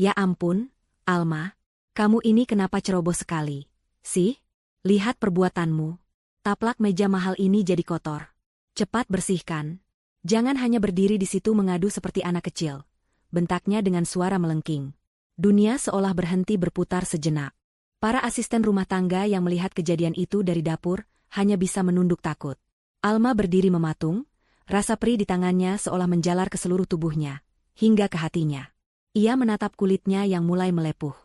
Ya ampun, Alma, kamu ini kenapa ceroboh sekali? Sih, lihat perbuatanmu. Taplak meja mahal ini jadi kotor. Cepat bersihkan. Jangan hanya berdiri di situ mengadu seperti anak kecil. Bentaknya dengan suara melengking. Dunia seolah berhenti berputar sejenak. Para asisten rumah tangga yang melihat kejadian itu dari dapur hanya bisa menunduk takut. Alma berdiri mematung, rasa perih di tangannya seolah menjalar ke seluruh tubuhnya, hingga ke hatinya. Ia menatap kulitnya yang mulai melepuh.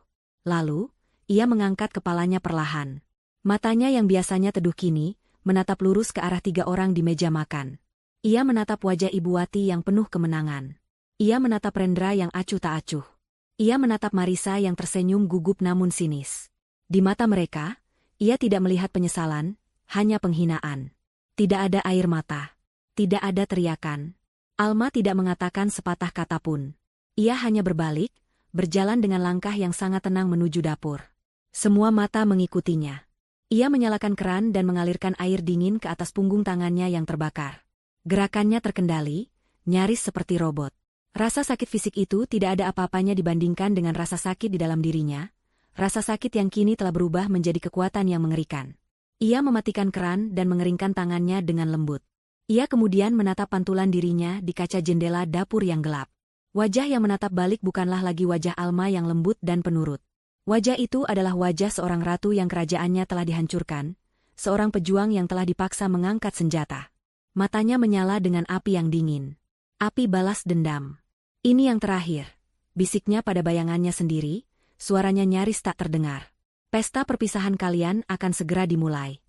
Lalu, ia mengangkat kepalanya perlahan. Matanya yang biasanya teduh kini, menatap lurus ke arah tiga orang di meja makan. Ia menatap wajah Ibu Wati yang penuh kemenangan. Ia menatap Rendra yang acuh tak acuh. Ia menatap Marisa yang tersenyum gugup namun sinis. Di mata mereka, ia tidak melihat penyesalan, hanya penghinaan. Tidak ada air mata. Tidak ada teriakan. Alma tidak mengatakan sepatah kata pun. Ia hanya berbalik, berjalan dengan langkah yang sangat tenang menuju dapur. Semua mata mengikutinya. Ia menyalakan keran dan mengalirkan air dingin ke atas punggung tangannya yang terbakar. Gerakannya terkendali, nyaris seperti robot. Rasa sakit fisik itu tidak ada apa-apanya dibandingkan dengan rasa sakit di dalam dirinya. Rasa sakit yang kini telah berubah menjadi kekuatan yang mengerikan. Ia mematikan keran dan mengeringkan tangannya dengan lembut. Ia kemudian menatap pantulan dirinya di kaca jendela dapur yang gelap. Wajah yang menatap balik bukanlah lagi wajah Alma yang lembut dan penurut. Wajah itu adalah wajah seorang ratu yang kerajaannya telah dihancurkan, seorang pejuang yang telah dipaksa mengangkat senjata. Matanya menyala dengan api yang dingin. Api balas dendam. Ini yang terakhir, bisiknya pada bayangannya sendiri, suaranya nyaris tak terdengar. Pesta perpisahan kalian akan segera dimulai.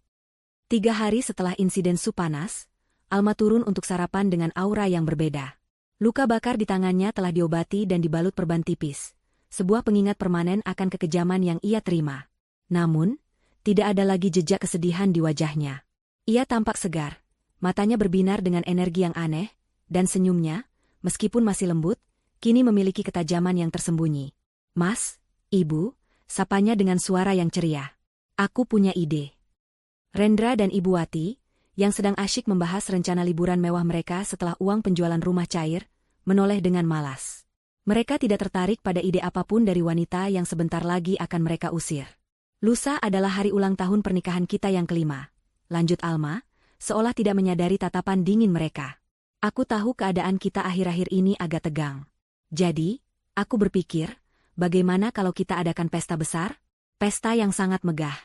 3 hari setelah insiden sup panas, Alma turun untuk sarapan dengan aura yang berbeda. Luka bakar di tangannya telah diobati dan dibalut perban tipis, sebuah pengingat permanen akan kekejaman yang ia terima. Namun, tidak ada lagi jejak kesedihan di wajahnya. Ia tampak segar, matanya berbinar dengan energi yang aneh, dan senyumnya, meskipun masih lembut, kini memiliki ketajaman yang tersembunyi. Mas, Ibu, sapanya dengan suara yang ceria. Aku punya ide. Rendra dan Ibu Wati, yang sedang asyik membahas rencana liburan mewah mereka setelah uang penjualan rumah cair, menoleh dengan malas. Mereka tidak tertarik pada ide apapun dari wanita yang sebentar lagi akan mereka usir. Lusa adalah hari ulang tahun pernikahan kita yang kelima, lanjut Alma, seolah tidak menyadari tatapan dingin mereka. Aku tahu keadaan kita akhir-akhir ini agak tegang. Jadi, aku berpikir, bagaimana kalau kita adakan pesta besar? Pesta yang sangat megah.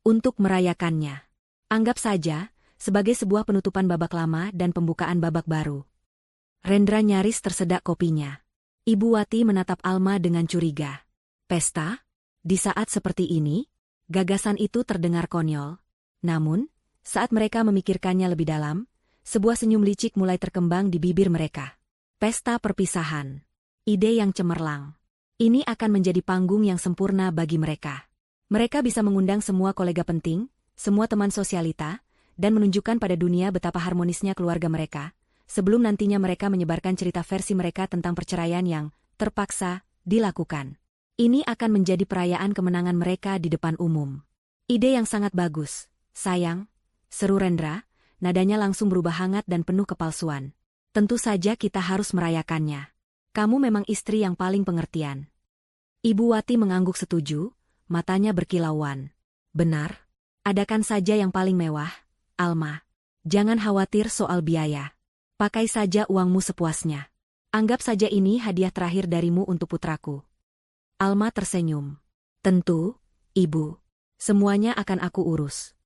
Untuk merayakannya. Anggap saja, sebagai sebuah penutupan babak lama dan pembukaan babak baru. Rendra nyaris tersedak kopinya. Ibu Wati menatap Alma dengan curiga. Pesta? Di saat seperti ini? Gagasan itu terdengar konyol. Namun, saat mereka memikirkannya lebih dalam, sebuah senyum licik mulai terkembang di bibir mereka. Pesta perpisahan. Ide yang cemerlang. Ini akan menjadi panggung yang sempurna bagi mereka. Mereka bisa mengundang semua kolega penting, semua teman sosialita, dan menunjukkan pada dunia betapa harmonisnya keluarga mereka, sebelum nantinya mereka menyebarkan cerita versi mereka tentang perceraian yang terpaksa dilakukan. Ini akan menjadi perayaan kemenangan mereka di depan umum. Ide yang sangat bagus, sayang, seru Rendra, nadanya langsung berubah hangat dan penuh kepalsuan. Tentu saja kita harus merayakannya. Kamu memang istri yang paling pengertian. Ibu Wati mengangguk setuju, matanya berkilauan. Benar. Adakan saja yang paling mewah, Alma. Jangan khawatir soal biaya. Pakai saja uangmu sepuasnya. Anggap saja ini hadiah terakhir darimu untuk putraku. Alma tersenyum. Tentu, Ibu. Semuanya akan aku urus.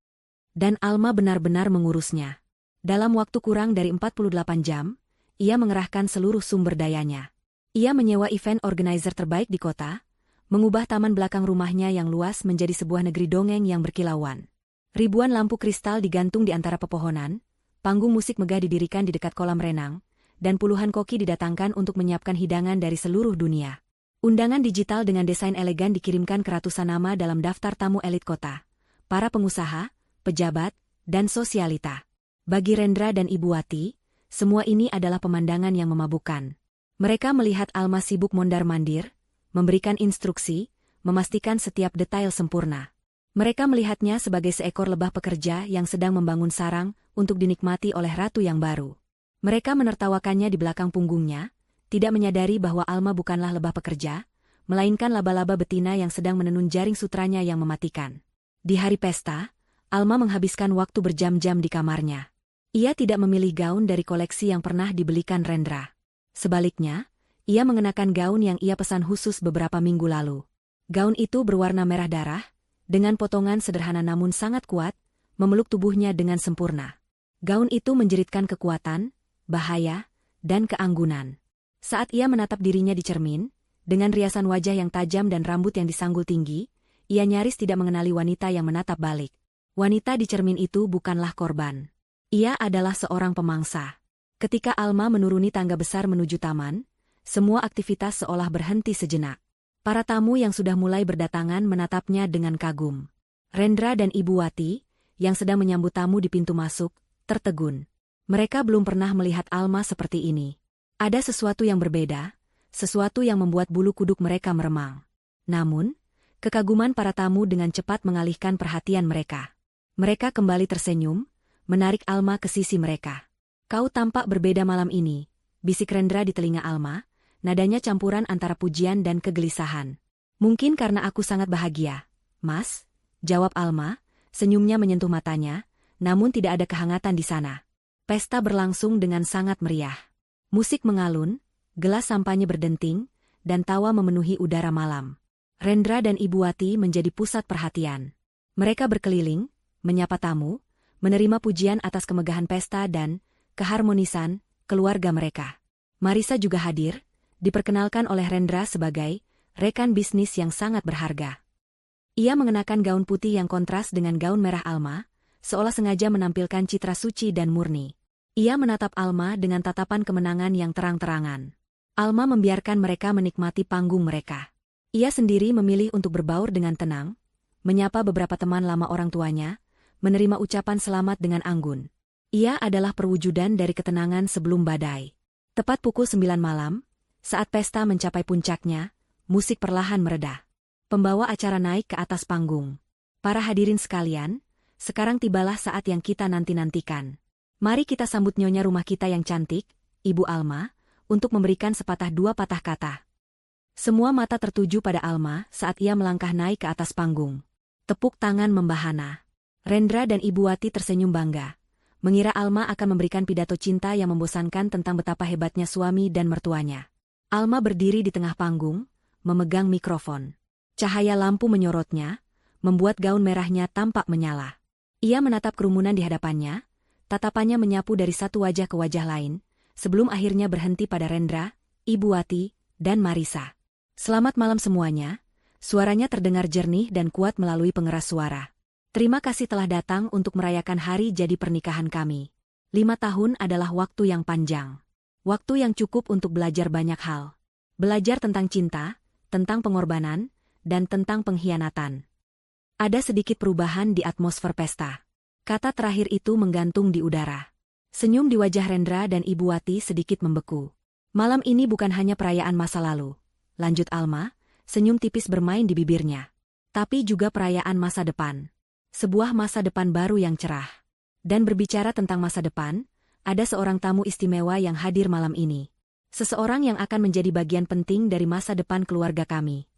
Dan Alma benar-benar mengurusnya. Dalam waktu kurang dari 48 jam, ia mengerahkan seluruh sumber dayanya. Ia menyewa event organizer terbaik di kota, mengubah taman belakang rumahnya yang luas menjadi sebuah negeri dongeng yang berkilauan. Ribuan lampu kristal digantung di antara pepohonan, panggung musik megah didirikan di dekat kolam renang, dan puluhan koki didatangkan untuk menyiapkan hidangan dari seluruh dunia. Undangan digital dengan desain elegan dikirimkan ke ratusan nama dalam daftar tamu elit kota, para pengusaha, pejabat, dan sosialita. Bagi Rendra dan Ibu Wati, semua ini adalah pemandangan yang memabukkan. Mereka melihat Alma sibuk mondar-mandir, memberikan instruksi, memastikan setiap detail sempurna. Mereka melihatnya sebagai seekor lebah pekerja yang sedang membangun sarang untuk dinikmati oleh ratu yang baru. Mereka menertawakannya di belakang punggungnya, tidak menyadari bahwa Alma bukanlah lebah pekerja, melainkan laba-laba betina yang sedang menenun jaring sutranya yang mematikan. Di hari pesta, Alma menghabiskan waktu berjam-jam di kamarnya. Ia tidak memilih gaun dari koleksi yang pernah dibelikan Rendra. Sebaliknya, ia mengenakan gaun yang ia pesan khusus beberapa minggu lalu. Gaun itu berwarna merah darah, dengan potongan sederhana namun sangat kuat, memeluk tubuhnya dengan sempurna. Gaun itu menjeritkan kekuatan, bahaya, dan keanggunan. Saat ia menatap dirinya di cermin, dengan riasan wajah yang tajam dan rambut yang disanggul tinggi, ia nyaris tidak mengenali wanita yang menatap balik. Wanita di cermin itu bukanlah korban. Ia adalah seorang pemangsa. Ketika Alma menuruni tangga besar menuju taman, semua aktivitas seolah berhenti sejenak. Para tamu yang sudah mulai berdatangan menatapnya dengan kagum. Rendra dan Ibu Wati, yang sedang menyambut tamu di pintu masuk, tertegun. Mereka belum pernah melihat Alma seperti ini. Ada sesuatu yang berbeda, sesuatu yang membuat bulu kuduk mereka meremang. Namun, kekaguman para tamu dengan cepat mengalihkan perhatian mereka. Mereka kembali tersenyum, menarik Alma ke sisi mereka. Kau tampak berbeda malam ini, bisik Rendra di telinga Alma, nadanya campuran antara pujian dan kegelisahan. Mungkin karena aku sangat bahagia, Mas, jawab Alma, senyumnya menyentuh matanya, namun tidak ada kehangatan di sana. Pesta berlangsung dengan sangat meriah. Musik mengalun, gelas sampanye berdenting, dan tawa memenuhi udara malam. Rendra dan Ibu Wati menjadi pusat perhatian. Mereka berkeliling, menyapa tamu, menerima pujian atas kemegahan pesta dan keharmonisan keluarga mereka. Marisa juga hadir, diperkenalkan oleh Rendra sebagai rekan bisnis yang sangat berharga. Ia mengenakan gaun putih yang kontras dengan gaun merah Alma, seolah sengaja menampilkan citra suci dan murni. Ia menatap Alma dengan tatapan kemenangan yang terang-terangan. Alma membiarkan mereka menikmati panggung mereka. Ia sendiri memilih untuk berbaur dengan tenang, menyapa beberapa teman lama orang tuanya, menerima ucapan selamat dengan anggun. Ia adalah perwujudan dari ketenangan sebelum badai. Tepat pukul 9 malam, saat pesta mencapai puncaknya, musik perlahan mereda. Pembawa acara naik ke atas panggung. Para hadirin sekalian, sekarang tibalah saat yang kita nanti-nantikan. Mari kita sambut nyonya rumah kita yang cantik, Ibu Alma, untuk memberikan sepatah dua patah kata. Semua mata tertuju pada Alma saat ia melangkah naik ke atas panggung. Tepuk tangan membahana. Rendra dan Ibu Wati tersenyum bangga, mengira Alma akan memberikan pidato cinta yang membosankan tentang betapa hebatnya suami dan mertuanya. Alma berdiri di tengah panggung, memegang mikrofon. Cahaya lampu menyorotnya, membuat gaun merahnya tampak menyala. Ia menatap kerumunan di hadapannya, tatapannya menyapu dari satu wajah ke wajah lain, sebelum akhirnya berhenti pada Rendra, Ibu Wati, dan Marisa. Selamat malam semuanya, suaranya terdengar jernih dan kuat melalui pengeras suara. Terima kasih telah datang untuk merayakan hari jadi pernikahan kami. 5 tahun adalah waktu yang panjang. Waktu yang cukup untuk belajar banyak hal. Belajar tentang cinta, tentang pengorbanan, dan tentang pengkhianatan. Ada sedikit perubahan di atmosfer pesta. Kata terakhir itu menggantung di udara. Senyum di wajah Rendra dan Ibu Wati sedikit membeku. Malam ini bukan hanya perayaan masa lalu, lanjut Alma, senyum tipis bermain di bibirnya. Tapi juga perayaan masa depan. Sebuah masa depan baru yang cerah. Dan berbicara tentang masa depan, ada seorang tamu istimewa yang hadir malam ini. Seseorang yang akan menjadi bagian penting dari masa depan keluarga kami.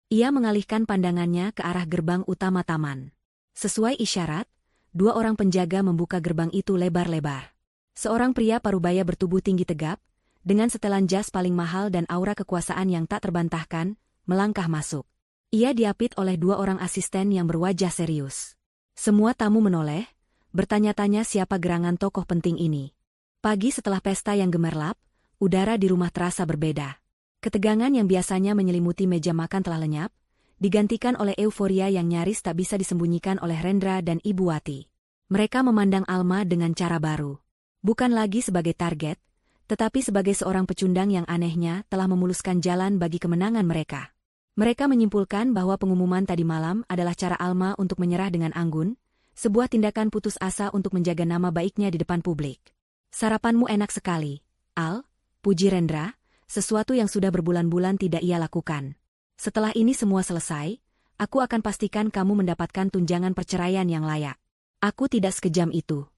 Ia mengalihkan pandangannya ke arah gerbang utama taman. Sesuai isyarat, 2 orang penjaga membuka gerbang itu lebar-lebar. Seorang pria parubaya bertubuh tinggi tegap, dengan setelan jas paling mahal dan aura kekuasaan yang tak terbantahkan, melangkah masuk. Ia diapit oleh 2 orang asisten yang berwajah serius. Semua tamu menoleh, bertanya-tanya siapa gerangan tokoh penting ini. Pagi setelah pesta yang gemerlap, udara di rumah terasa berbeda. Ketegangan yang biasanya menyelimuti meja makan telah lenyap, digantikan oleh euforia yang nyaris tak bisa disembunyikan oleh Rendra dan Ibu Wati. Mereka memandang Alma dengan cara baru. Bukan lagi sebagai target, tetapi sebagai seorang pecundang yang anehnya telah memuluskan jalan bagi kemenangan mereka. Mereka menyimpulkan bahwa pengumuman tadi malam adalah cara Alma untuk menyerah dengan anggun, sebuah tindakan putus asa untuk menjaga nama baiknya di depan publik. "Sarapanmu enak sekali, Al," puji Rendra, sesuatu yang sudah berbulan-bulan tidak ia lakukan. "Setelah ini semua selesai, aku akan pastikan kamu mendapatkan tunjangan perceraian yang layak." "Aku tidak sekejam itu,"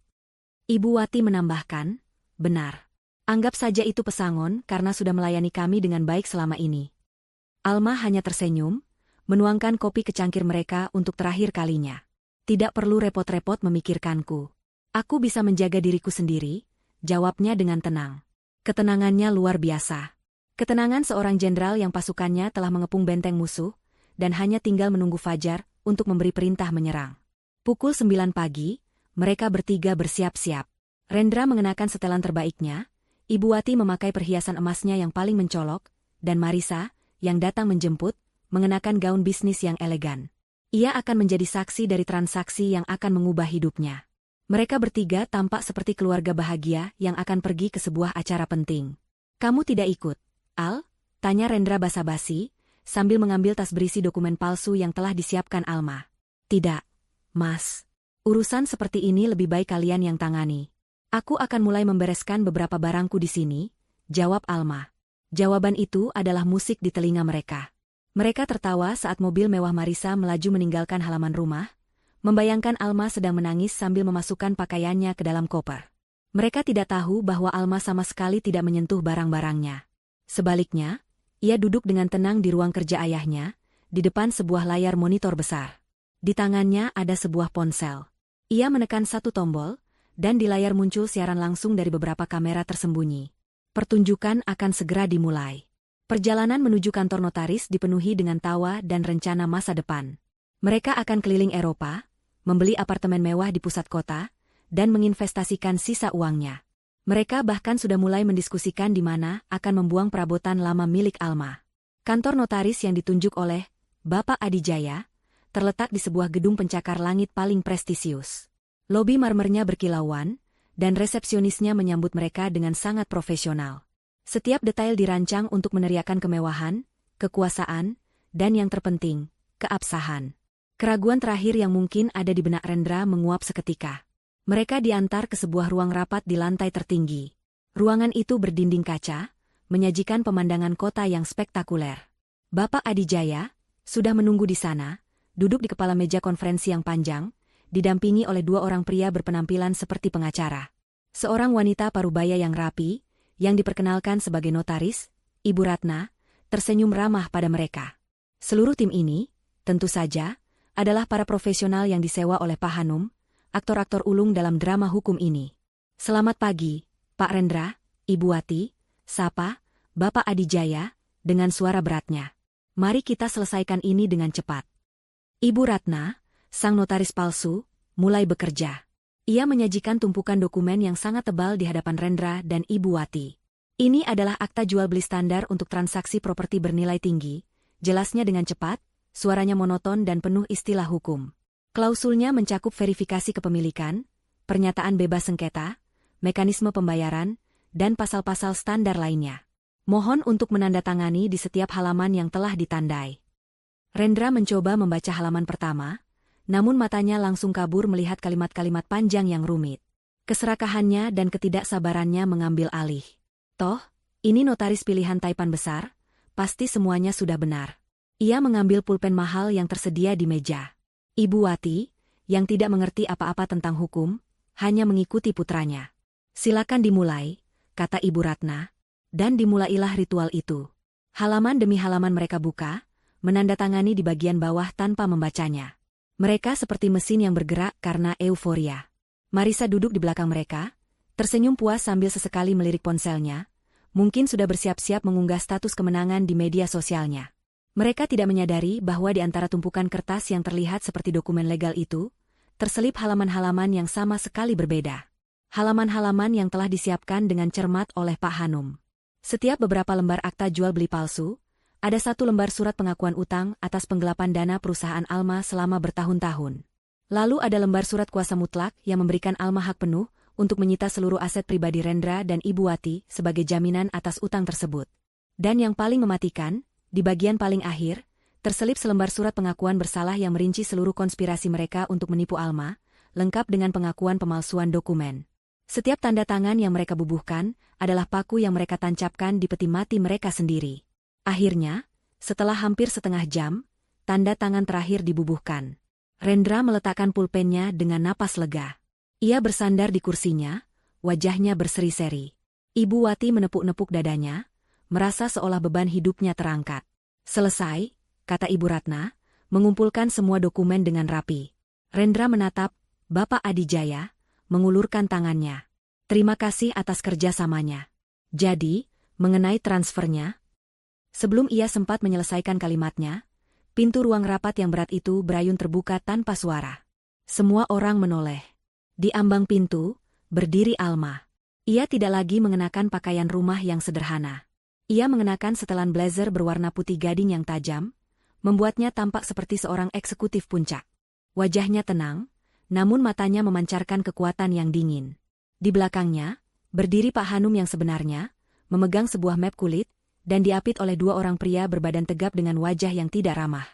Ibu Wati menambahkan. "Benar. Anggap saja itu pesangon karena sudah melayani kami dengan baik selama ini." Alma hanya tersenyum, menuangkan kopi ke cangkir mereka untuk terakhir kalinya. "Tidak perlu repot-repot memikirkanku. Aku bisa menjaga diriku sendiri," jawabnya dengan tenang. Ketenangannya luar biasa. Ketenangan seorang jenderal yang pasukannya telah mengepung benteng musuh, dan hanya tinggal menunggu fajar untuk memberi perintah menyerang. Pukul 9 pagi, mereka bertiga bersiap-siap. Rendra mengenakan setelan terbaiknya, Ibu Wati memakai perhiasan emasnya yang paling mencolok, dan Marisa, yang datang menjemput, mengenakan gaun bisnis yang elegan. Ia akan menjadi saksi dari transaksi yang akan mengubah hidupnya. Mereka bertiga tampak seperti keluarga bahagia yang akan pergi ke sebuah acara penting. "Kamu tidak ikut, Al?" tanya Rendra basa-basi, sambil mengambil tas berisi dokumen palsu yang telah disiapkan Alma. "Tidak, Mas. Urusan seperti ini lebih baik kalian yang tangani. Aku akan mulai membereskan beberapa barangku di sini," jawab Alma. Jawaban itu adalah musik di telinga mereka. Mereka tertawa saat mobil mewah Marisa melaju meninggalkan halaman rumah, membayangkan Alma sedang menangis sambil memasukkan pakaiannya ke dalam koper. Mereka tidak tahu bahwa Alma sama sekali tidak menyentuh barang-barangnya. Sebaliknya, ia duduk dengan tenang di ruang kerja ayahnya, di depan sebuah layar monitor besar. Di tangannya ada sebuah ponsel. Ia menekan satu tombol, dan di layar muncul siaran langsung dari beberapa kamera tersembunyi. Pertunjukan akan segera dimulai. Perjalanan menuju kantor notaris dipenuhi dengan tawa dan rencana masa depan. Mereka akan keliling Eropa, membeli apartemen mewah di pusat kota, dan menginvestasikan sisa uangnya. Mereka bahkan sudah mulai mendiskusikan di mana akan membuang perabotan lama milik Alma. Kantor notaris yang ditunjuk oleh Bapak Adijaya terletak di sebuah gedung pencakar langit paling prestisius. Lobi marmernya berkilauan, dan resepsionisnya menyambut mereka dengan sangat profesional. Setiap detail dirancang untuk meneriakan kemewahan, kekuasaan, dan yang terpenting, keabsahan. Keraguan terakhir yang mungkin ada di benak Rendra menguap seketika. Mereka diantar ke sebuah ruang rapat di lantai tertinggi. Ruangan itu berdinding kaca, menyajikan pemandangan kota yang spektakuler. Bapak Adijaya sudah menunggu di sana, duduk di kepala meja konferensi yang panjang, didampingi oleh 2 orang pria berpenampilan seperti pengacara. Seorang wanita parubaya yang rapi, yang diperkenalkan sebagai notaris, Ibu Ratna, tersenyum ramah pada mereka. Seluruh tim ini, tentu saja, adalah para profesional yang disewa oleh Pak Hanum, aktor-aktor ulung dalam drama hukum ini. "Selamat pagi, Pak Rendra, Ibu Wati," sapa Bapak Adijaya, dengan suara beratnya. "Mari kita selesaikan ini dengan cepat." Ibu Ratna, sang notaris palsu, mulai bekerja. Ia menyajikan tumpukan dokumen yang sangat tebal di hadapan Rendra dan Ibu Wati. "Ini adalah akta jual beli standar untuk transaksi properti bernilai tinggi," jelasnya dengan cepat, suaranya monoton dan penuh istilah hukum. Klausulnya mencakup verifikasi kepemilikan, pernyataan bebas sengketa, mekanisme pembayaran, dan pasal-pasal standar lainnya. Mohon untuk menandatangani di setiap halaman yang telah ditandai. Rendra mencoba membaca halaman pertama, namun matanya langsung kabur melihat kalimat-kalimat panjang yang rumit. Keserakahannya dan ketidaksabarannya mengambil alih. "Toh, ini notaris pilihan Taipan besar, pasti semuanya sudah benar." Ia mengambil pulpen mahal yang tersedia di meja. Ibu Wati, yang tidak mengerti apa-apa tentang hukum, hanya mengikuti putranya. "Silakan dimulai," kata Ibu Ratna, dan dimulailah ritual itu. Halaman demi halaman mereka buka, menandatangani di bagian bawah tanpa membacanya. Mereka seperti mesin yang bergerak karena euforia. Marisa duduk di belakang mereka, tersenyum puas sambil sesekali melirik ponselnya, mungkin sudah bersiap-siap mengunggah status kemenangan di media sosialnya. Mereka tidak menyadari bahwa di antara tumpukan kertas yang terlihat seperti dokumen legal itu, terselip halaman-halaman yang sama sekali berbeda. Halaman-halaman yang telah disiapkan dengan cermat oleh Pak Hanum. Setiap beberapa lembar akta jual beli palsu, ada satu lembar surat pengakuan utang atas penggelapan dana perusahaan Alma selama bertahun-tahun. Lalu ada lembar surat kuasa mutlak yang memberikan Alma hak penuh untuk menyita seluruh aset pribadi Rendra dan Ibu Wati sebagai jaminan atas utang tersebut. Dan yang paling mematikan, di bagian paling akhir, terselip selembar surat pengakuan bersalah yang merinci seluruh konspirasi mereka untuk menipu Alma, lengkap dengan pengakuan pemalsuan dokumen. Setiap tanda tangan yang mereka bubuhkan adalah paku yang mereka tancapkan di peti mati mereka sendiri. Akhirnya, setelah hampir setengah jam, tanda tangan terakhir dibubuhkan. Rendra meletakkan pulpennya dengan napas lega. Ia bersandar di kursinya, wajahnya berseri-seri. Ibu Wati menepuk-nepuk dadanya, merasa seolah beban hidupnya terangkat. Selesai, kata Ibu Ratna, mengumpulkan semua dokumen dengan rapi. Rendra menatap Bapak Adijaya, mengulurkan tangannya. Terima kasih atas kerjasamanya. Jadi, mengenai transfernya? Sebelum ia sempat menyelesaikan kalimatnya, pintu ruang rapat yang berat itu berayun terbuka tanpa suara. Semua orang menoleh. Di ambang pintu, berdiri Alma. Ia tidak lagi mengenakan pakaian rumah yang sederhana. Ia mengenakan setelan blazer berwarna putih gading yang tajam, membuatnya tampak seperti seorang eksekutif puncak. Wajahnya tenang, namun matanya memancarkan kekuatan yang dingin. Di belakangnya, berdiri Pak Hanum yang sebenarnya, memegang sebuah map kulit, dan diapit oleh dua orang pria berbadan tegap dengan wajah yang tidak ramah.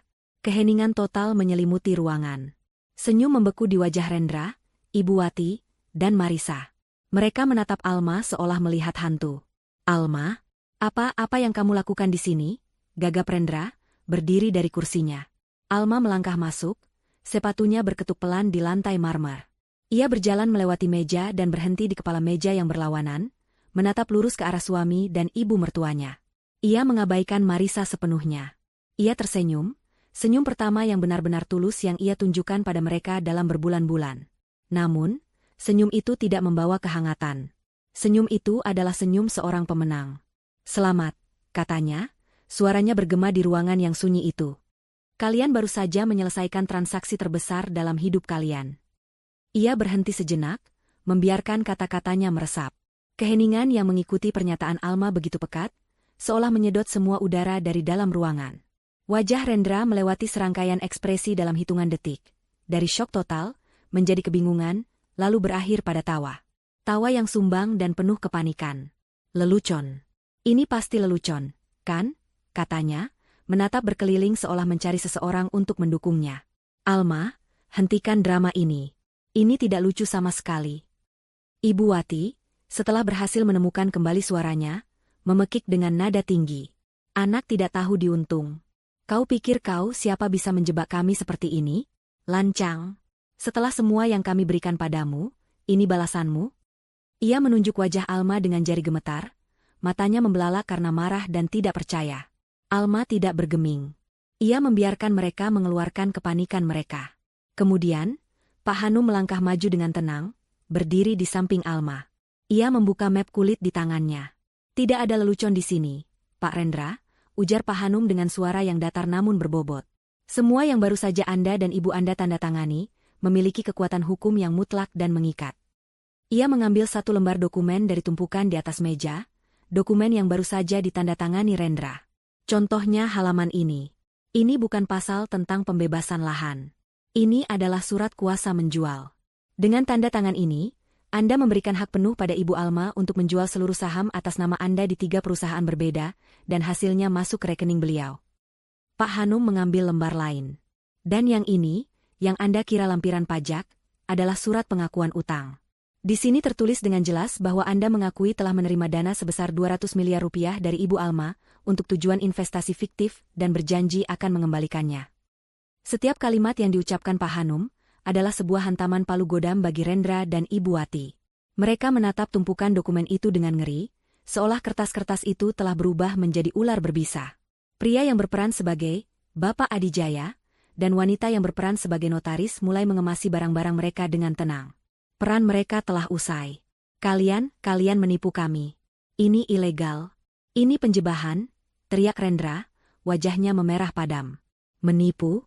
Keheningan total menyelimuti ruangan. Senyum membeku di wajah Rendra, Ibu Wati, dan Marisa. Mereka menatap Alma seolah melihat hantu. Alma, apa yang kamu lakukan di sini? Gagap Rendra, berdiri dari kursinya. Alma melangkah masuk, sepatunya berketuk pelan di lantai marmer. Ia berjalan melewati meja dan berhenti di kepala meja yang berlawanan, menatap lurus ke arah suami dan ibu mertuanya. Ia mengabaikan Marisa sepenuhnya. Ia tersenyum, senyum pertama yang benar-benar tulus yang ia tunjukkan pada mereka dalam berbulan-bulan. Namun, senyum itu tidak membawa kehangatan. Senyum itu adalah senyum seorang pemenang. Selamat, katanya, suaranya bergema di ruangan yang sunyi itu. Kalian baru saja menyelesaikan transaksi terbesar dalam hidup kalian. Ia berhenti sejenak, membiarkan kata-katanya meresap. Keheningan yang mengikuti pernyataan Alma begitu pekat, seolah menyedot semua udara dari dalam ruangan. Wajah Rendra melewati serangkaian ekspresi dalam hitungan detik. Dari syok total, menjadi kebingungan, lalu berakhir pada tawa. Tawa yang sumbang dan penuh kepanikan. Lelucon. Ini pasti lelucon, kan? Katanya, menatap berkeliling seolah mencari seseorang untuk mendukungnya. Alma, hentikan drama ini. Ini tidak lucu sama sekali. Ibu Wati, setelah berhasil menemukan kembali suaranya, memekik dengan nada tinggi. Anak tidak tahu diuntung. Kau pikir kau siapa bisa menjebak kami seperti ini? Lancang. Setelah semua yang kami berikan padamu, ini balasanmu? Ia menunjuk wajah Alma dengan jari gemetar, matanya membelalak karena marah dan tidak percaya. Alma tidak bergeming. Ia membiarkan mereka mengeluarkan kepanikan mereka. Kemudian, Pak Hanum melangkah maju dengan tenang, berdiri di samping Alma. Ia membuka map kulit di tangannya. Tidak ada lelucon di sini, Pak Rendra, ujar Pak Hanum dengan suara yang datar namun berbobot. Semua yang baru saja Anda dan Ibu Anda tanda tangani, memiliki kekuatan hukum yang mutlak dan mengikat. Ia mengambil satu lembar dokumen dari tumpukan di atas meja, dokumen yang baru saja ditandatangani Rendra. Contohnya halaman ini. Ini bukan pasal tentang pembebasan lahan. Ini adalah surat kuasa menjual. Dengan tanda tangan ini, Anda memberikan hak penuh pada Ibu Alma untuk menjual seluruh saham atas nama Anda di 3 perusahaan berbeda, dan hasilnya masuk ke rekening beliau. Pak Hanum mengambil lembar lain. Dan yang ini, yang Anda kira lampiran pajak, adalah surat pengakuan utang. Di sini tertulis dengan jelas bahwa Anda mengakui telah menerima dana sebesar 200 miliar rupiah dari Ibu Alma untuk tujuan investasi fiktif dan berjanji akan mengembalikannya. Setiap kalimat yang diucapkan Pak Hanum adalah sebuah hantaman palu godam bagi Rendra dan Ibu Wati. Mereka menatap tumpukan dokumen itu dengan ngeri, seolah kertas-kertas itu telah berubah menjadi ular berbisa. Pria yang berperan sebagai Bapak Adijaya, dan wanita yang berperan sebagai notaris mulai mengemasi barang-barang mereka dengan tenang. Peran mereka telah usai. Kalian menipu kami. Ini ilegal. Ini penjebahan, teriak Rendra, wajahnya memerah padam. Menipu?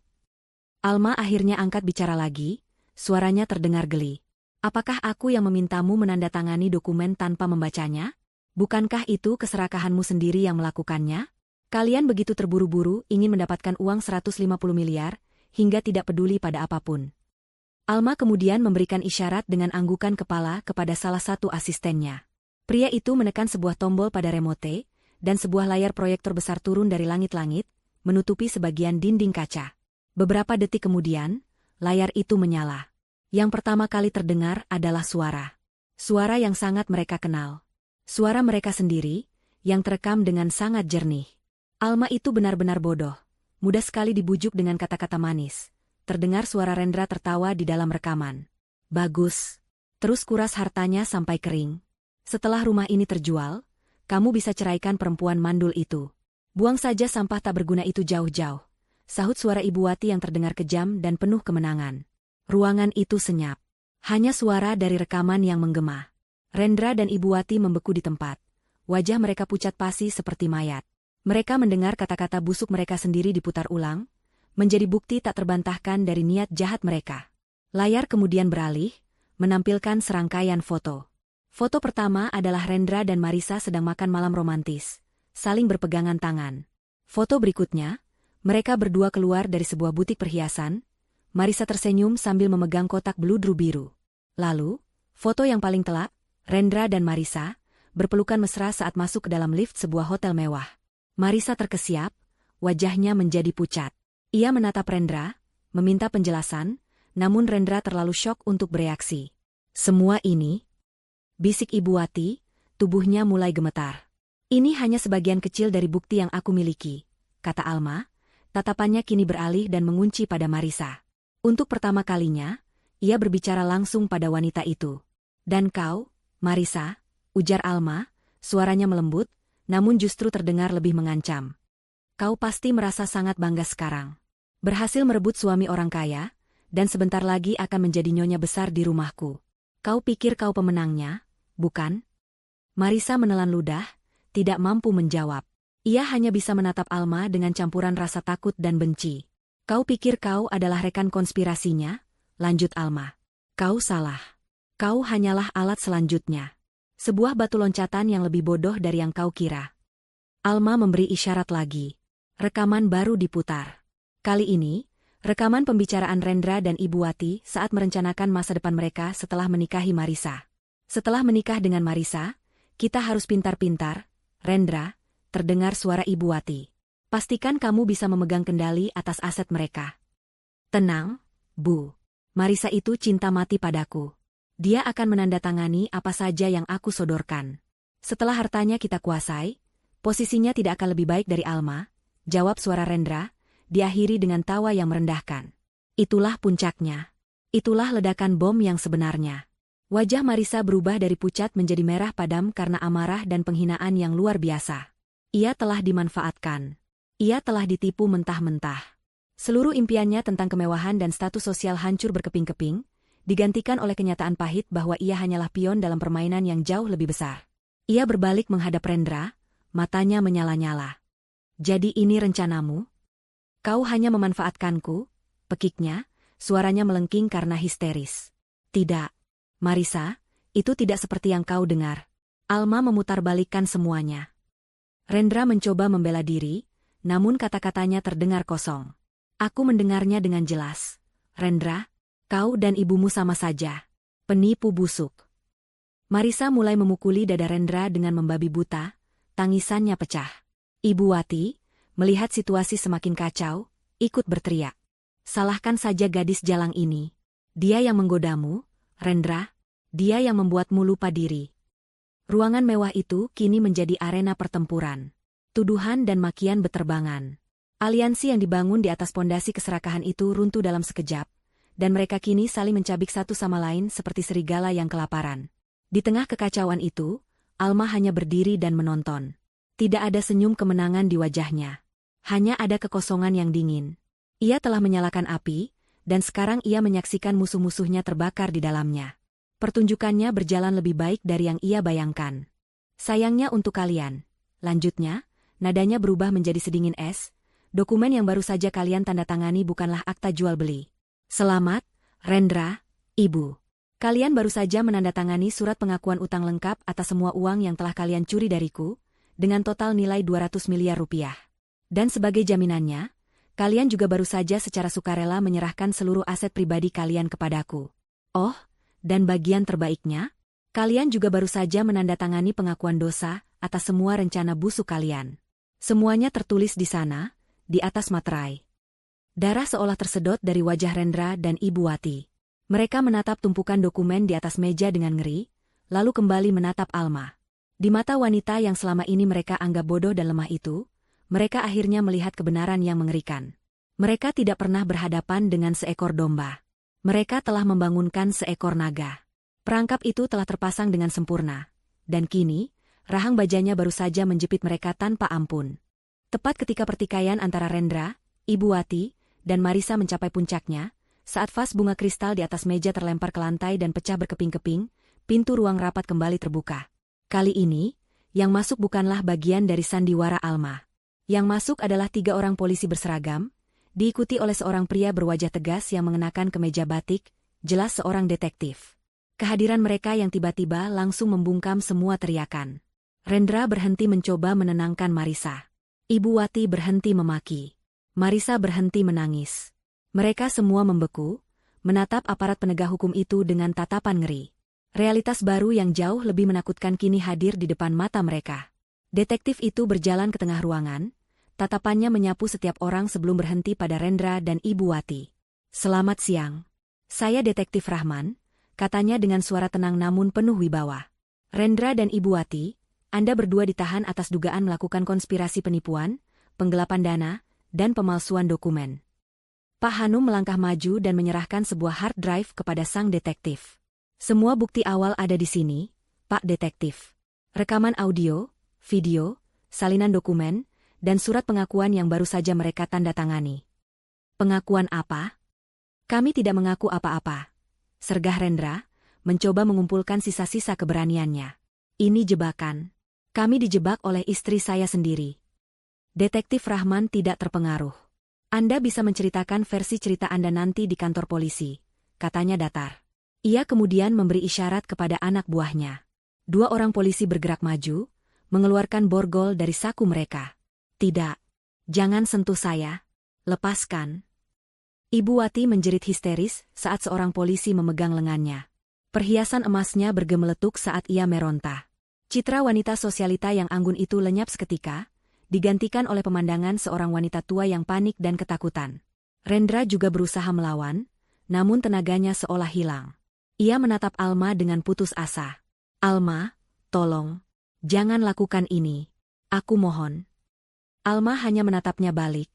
Alma akhirnya angkat bicara lagi, suaranya terdengar geli. Apakah aku yang memintamu menandatangani dokumen tanpa membacanya? Bukankah itu keserakahanmu sendiri yang melakukannya? Kalian begitu terburu-buru ingin mendapatkan uang 150 miliar, hingga tidak peduli pada apapun. Alma kemudian memberikan isyarat dengan anggukan kepala kepada salah satu asistennya. Pria itu menekan sebuah tombol pada remote, dan sebuah layar proyektor besar turun dari langit-langit, menutupi sebagian dinding kaca. Beberapa detik kemudian, layar itu menyala. Yang pertama kali terdengar adalah suara. Suara yang sangat mereka kenal. Suara mereka sendiri, yang terekam dengan sangat jernih. Alma itu benar-benar bodoh. Mudah sekali dibujuk dengan kata-kata manis. Terdengar suara Rendra tertawa di dalam rekaman. Bagus. Terus kuras hartanya sampai kering. Setelah rumah ini terjual, kamu bisa ceraikan perempuan mandul itu. Buang saja sampah tak berguna itu jauh-jauh. Sahut suara Ibu Wati yang terdengar kejam dan penuh kemenangan. Ruangan itu senyap. Hanya suara dari rekaman yang menggema. Rendra dan Ibu Wati membeku di tempat. Wajah mereka pucat pasi seperti mayat. Mereka mendengar kata-kata busuk mereka sendiri diputar ulang, menjadi bukti tak terbantahkan dari niat jahat mereka. Layar kemudian beralih, menampilkan serangkaian foto. Foto pertama adalah Rendra dan Marisa sedang makan malam romantis, saling berpegangan tangan. Foto berikutnya, mereka berdua keluar dari sebuah butik perhiasan. Marisa tersenyum sambil memegang kotak beludru biru. Lalu, foto yang paling telak, Rendra dan Marisa berpelukan mesra saat masuk ke dalam lift sebuah hotel mewah. Marisa terkesiap, wajahnya menjadi pucat. Ia menatap Rendra, meminta penjelasan, namun Rendra terlalu syok untuk bereaksi. Semua ini, bisik Ibu Wati, tubuhnya mulai gemetar. Ini hanya sebagian kecil dari bukti yang aku miliki, kata Alma. Tatapannya kini beralih dan mengunci pada Marisa. Untuk pertama kalinya, ia berbicara langsung pada wanita itu. Dan kau, Marisa, ujar Alma, suaranya melembut, namun justru terdengar lebih mengancam. Kau pasti merasa sangat bangga sekarang. Berhasil merebut suami orang kaya, dan sebentar lagi akan menjadi nyonya besar di rumahku. Kau pikir kau pemenangnya, bukan? Marisa menelan ludah, tidak mampu menjawab. Ia hanya bisa menatap Alma dengan campuran rasa takut dan benci. Kau pikir kau adalah rekan konspirasinya? Lanjut Alma. Kau salah. Kau hanyalah alat selanjutnya. Sebuah batu loncatan yang lebih bodoh dari yang kau kira. Alma memberi isyarat lagi. Rekaman baru diputar. Kali ini, rekaman pembicaraan Rendra dan Ibu Wati saat merencanakan masa depan mereka setelah menikahi Marisa. Setelah menikah dengan Marisa, kita harus pintar-pintar, Rendra, terdengar suara Ibu Wati. Pastikan kamu bisa memegang kendali atas aset mereka. Tenang, Bu. Marisa itu cinta mati padaku. Dia akan menandatangani apa saja yang aku sodorkan. Setelah hartanya kita kuasai, posisinya tidak akan lebih baik dari Alma, jawab suara Rendra, diakhiri dengan tawa yang merendahkan. Itulah puncaknya. Itulah ledakan bom yang sebenarnya. Wajah Marisa berubah dari pucat menjadi merah padam karena amarah dan penghinaan yang luar biasa. Ia telah dimanfaatkan. Ia telah ditipu mentah-mentah. Seluruh impiannya tentang kemewahan dan status sosial hancur berkeping-keping, digantikan oleh kenyataan pahit bahwa ia hanyalah pion dalam permainan yang jauh lebih besar. Ia berbalik menghadap Rendra, matanya menyala-nyala. Jadi ini rencanamu? Kau hanya memanfaatkanku? Pekiknya, suaranya melengking karena histeris. Tidak. Marisa, itu tidak seperti yang kau dengar. Alma memutarbalikkan semuanya. Rendra mencoba membela diri, namun kata-katanya terdengar kosong. Aku mendengarnya dengan jelas. Rendra, kau dan ibumu sama saja. Penipu busuk. Marisa mulai memukuli dada Rendra dengan membabi buta, tangisannya pecah. Ibu Wati, melihat situasi semakin kacau, ikut berteriak. Salahkan saja gadis jalang ini. Dia yang menggodamu, Rendra. Dia yang membuatmu lupa diri. Ruangan mewah itu kini menjadi arena pertempuran. Tuduhan dan makian beterbangan. Aliansi yang dibangun di atas pondasi keserakahan itu runtuh dalam sekejap, dan mereka kini saling mencabik satu sama lain seperti serigala yang kelaparan. Di tengah kekacauan itu, Alma hanya berdiri dan menonton. Tidak ada senyum kemenangan di wajahnya. Hanya ada kekosongan yang dingin. Ia telah menyalakan api, dan sekarang ia menyaksikan musuh-musuhnya terbakar di dalamnya. Pertunjukannya berjalan lebih baik dari yang ia bayangkan. Sayangnya untuk kalian. Lanjutnya, nadanya berubah menjadi sedingin es. Dokumen yang baru saja kalian tanda tangani bukanlah akta jual beli. Selamat, Rendra, Ibu. Kalian baru saja menandatangani surat pengakuan utang lengkap atas semua uang yang telah kalian curi dariku, dengan total nilai 200 miliar rupiah. Dan sebagai jaminannya, kalian juga baru saja secara sukarela menyerahkan seluruh aset pribadi kalian kepadaku. Oh, dan bagian terbaiknya, kalian juga baru saja menandatangani pengakuan dosa atas semua rencana busuk kalian. Semuanya tertulis di sana, di atas materai. Darah seolah tersedot dari wajah Rendra dan Ibu Wati. Mereka menatap tumpukan dokumen di atas meja dengan ngeri, lalu kembali menatap Alma. Di mata wanita yang selama ini mereka anggap bodoh dan lemah itu, mereka akhirnya melihat kebenaran yang mengerikan. Mereka tidak pernah berhadapan dengan seekor domba. Mereka telah membangunkan seekor naga. Perangkap itu telah terpasang dengan sempurna. Dan kini, rahang bajanya baru saja menjepit mereka tanpa ampun. Tepat ketika pertikaian antara Rendra, Ibu Wati, dan Marisa mencapai puncaknya, saat vas bunga kristal di atas meja terlempar ke lantai dan pecah berkeping-keping, pintu ruang rapat kembali terbuka. Kali ini, yang masuk bukanlah bagian dari sandiwara Alma. Yang masuk adalah 3 orang polisi berseragam, diikuti oleh seorang pria berwajah tegas yang mengenakan kemeja batik, jelas seorang detektif. Kehadiran mereka yang tiba-tiba langsung membungkam semua teriakan. Rendra berhenti mencoba menenangkan Marisa. Ibu Wati berhenti memaki. Marisa berhenti menangis. Mereka semua membeku, menatap aparat penegak hukum itu dengan tatapan ngeri. Realitas baru yang jauh lebih menakutkan kini hadir di depan mata mereka. Detektif itu berjalan ke tengah ruangan, tatapannya menyapu setiap orang sebelum berhenti pada Rendra dan Ibu Wati. "Selamat siang. Saya Detektif Rahman," katanya dengan suara tenang namun penuh wibawa. "Rendra dan Ibu Wati, Anda berdua ditahan atas dugaan melakukan konspirasi penipuan, penggelapan dana, dan pemalsuan dokumen." Pak Hanum melangkah maju dan menyerahkan sebuah hard drive kepada sang detektif. "Semua bukti awal ada di sini, Pak Detektif. Rekaman audio, video, salinan dokumen, dan surat pengakuan yang baru saja mereka tanda tangani." "Pengakuan apa?" "Kami tidak mengaku apa-apa," sergah Rendra, mencoba mengumpulkan sisa-sisa keberaniannya. "Ini jebakan. Kami dijebak oleh istri saya sendiri." Detektif Rahman tidak terpengaruh. "Anda bisa menceritakan versi cerita Anda nanti di kantor polisi," katanya datar. Ia kemudian memberi isyarat kepada anak buahnya. 2 orang polisi bergerak maju, mengeluarkan borgol dari saku mereka. "Tidak. Jangan sentuh saya. Lepaskan." Ibu Wati menjerit histeris saat seorang polisi memegang lengannya. Perhiasan emasnya bergemeletuk saat ia meronta. Citra wanita sosialita yang anggun itu lenyap seketika, digantikan oleh pemandangan seorang wanita tua yang panik dan ketakutan. Rendra juga berusaha melawan, namun tenaganya seolah hilang. Ia menatap Alma dengan putus asa. "Alma, tolong. Jangan lakukan ini. Aku mohon." Alma hanya menatapnya balik.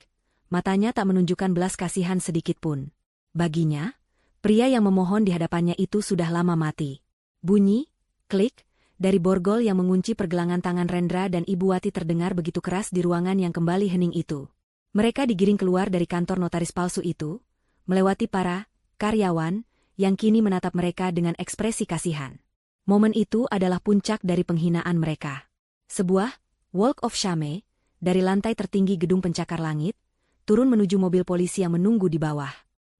Matanya tak menunjukkan belas kasihan sedikitpun. Baginya, pria yang memohon di hadapannya itu sudah lama mati. Bunyi, klik, dari borgol yang mengunci pergelangan tangan Rendra dan Ibu Wati terdengar begitu keras di ruangan yang kembali hening itu. Mereka digiring keluar dari kantor notaris palsu itu, melewati para karyawan yang kini menatap mereka dengan ekspresi kasihan. Momen itu adalah puncak dari penghinaan mereka. Sebuah walk of shame dari lantai tertinggi gedung pencakar langit, turun menuju mobil polisi yang menunggu di bawah.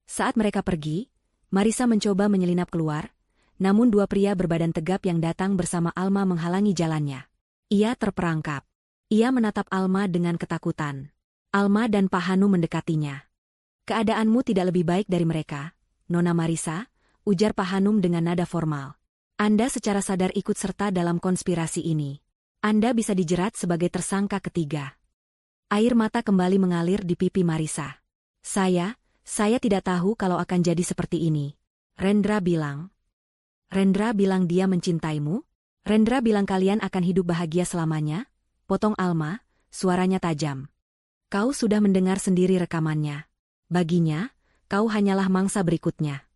Saat mereka pergi, Marisa mencoba menyelinap keluar, namun 2 pria berbadan tegap yang datang bersama Alma menghalangi jalannya. Ia terperangkap. Ia menatap Alma dengan ketakutan. Alma dan Pak Hanu mendekatinya. "Keadaanmu tidak lebih baik dari mereka, Nona Marisa," ujar Pak Hanum dengan nada formal. "Anda secara sadar ikut serta dalam konspirasi ini. Anda bisa dijerat sebagai tersangka ketiga." Air mata kembali mengalir di pipi Marisa. Saya tidak tahu kalau akan jadi seperti ini," Rendra bilang. "Rendra bilang dia mencintaimu? Rendra bilang kalian akan hidup bahagia selamanya?" potong Alma, suaranya tajam. "Kau sudah mendengar sendiri rekamannya. Baginya, kau hanyalah mangsa berikutnya."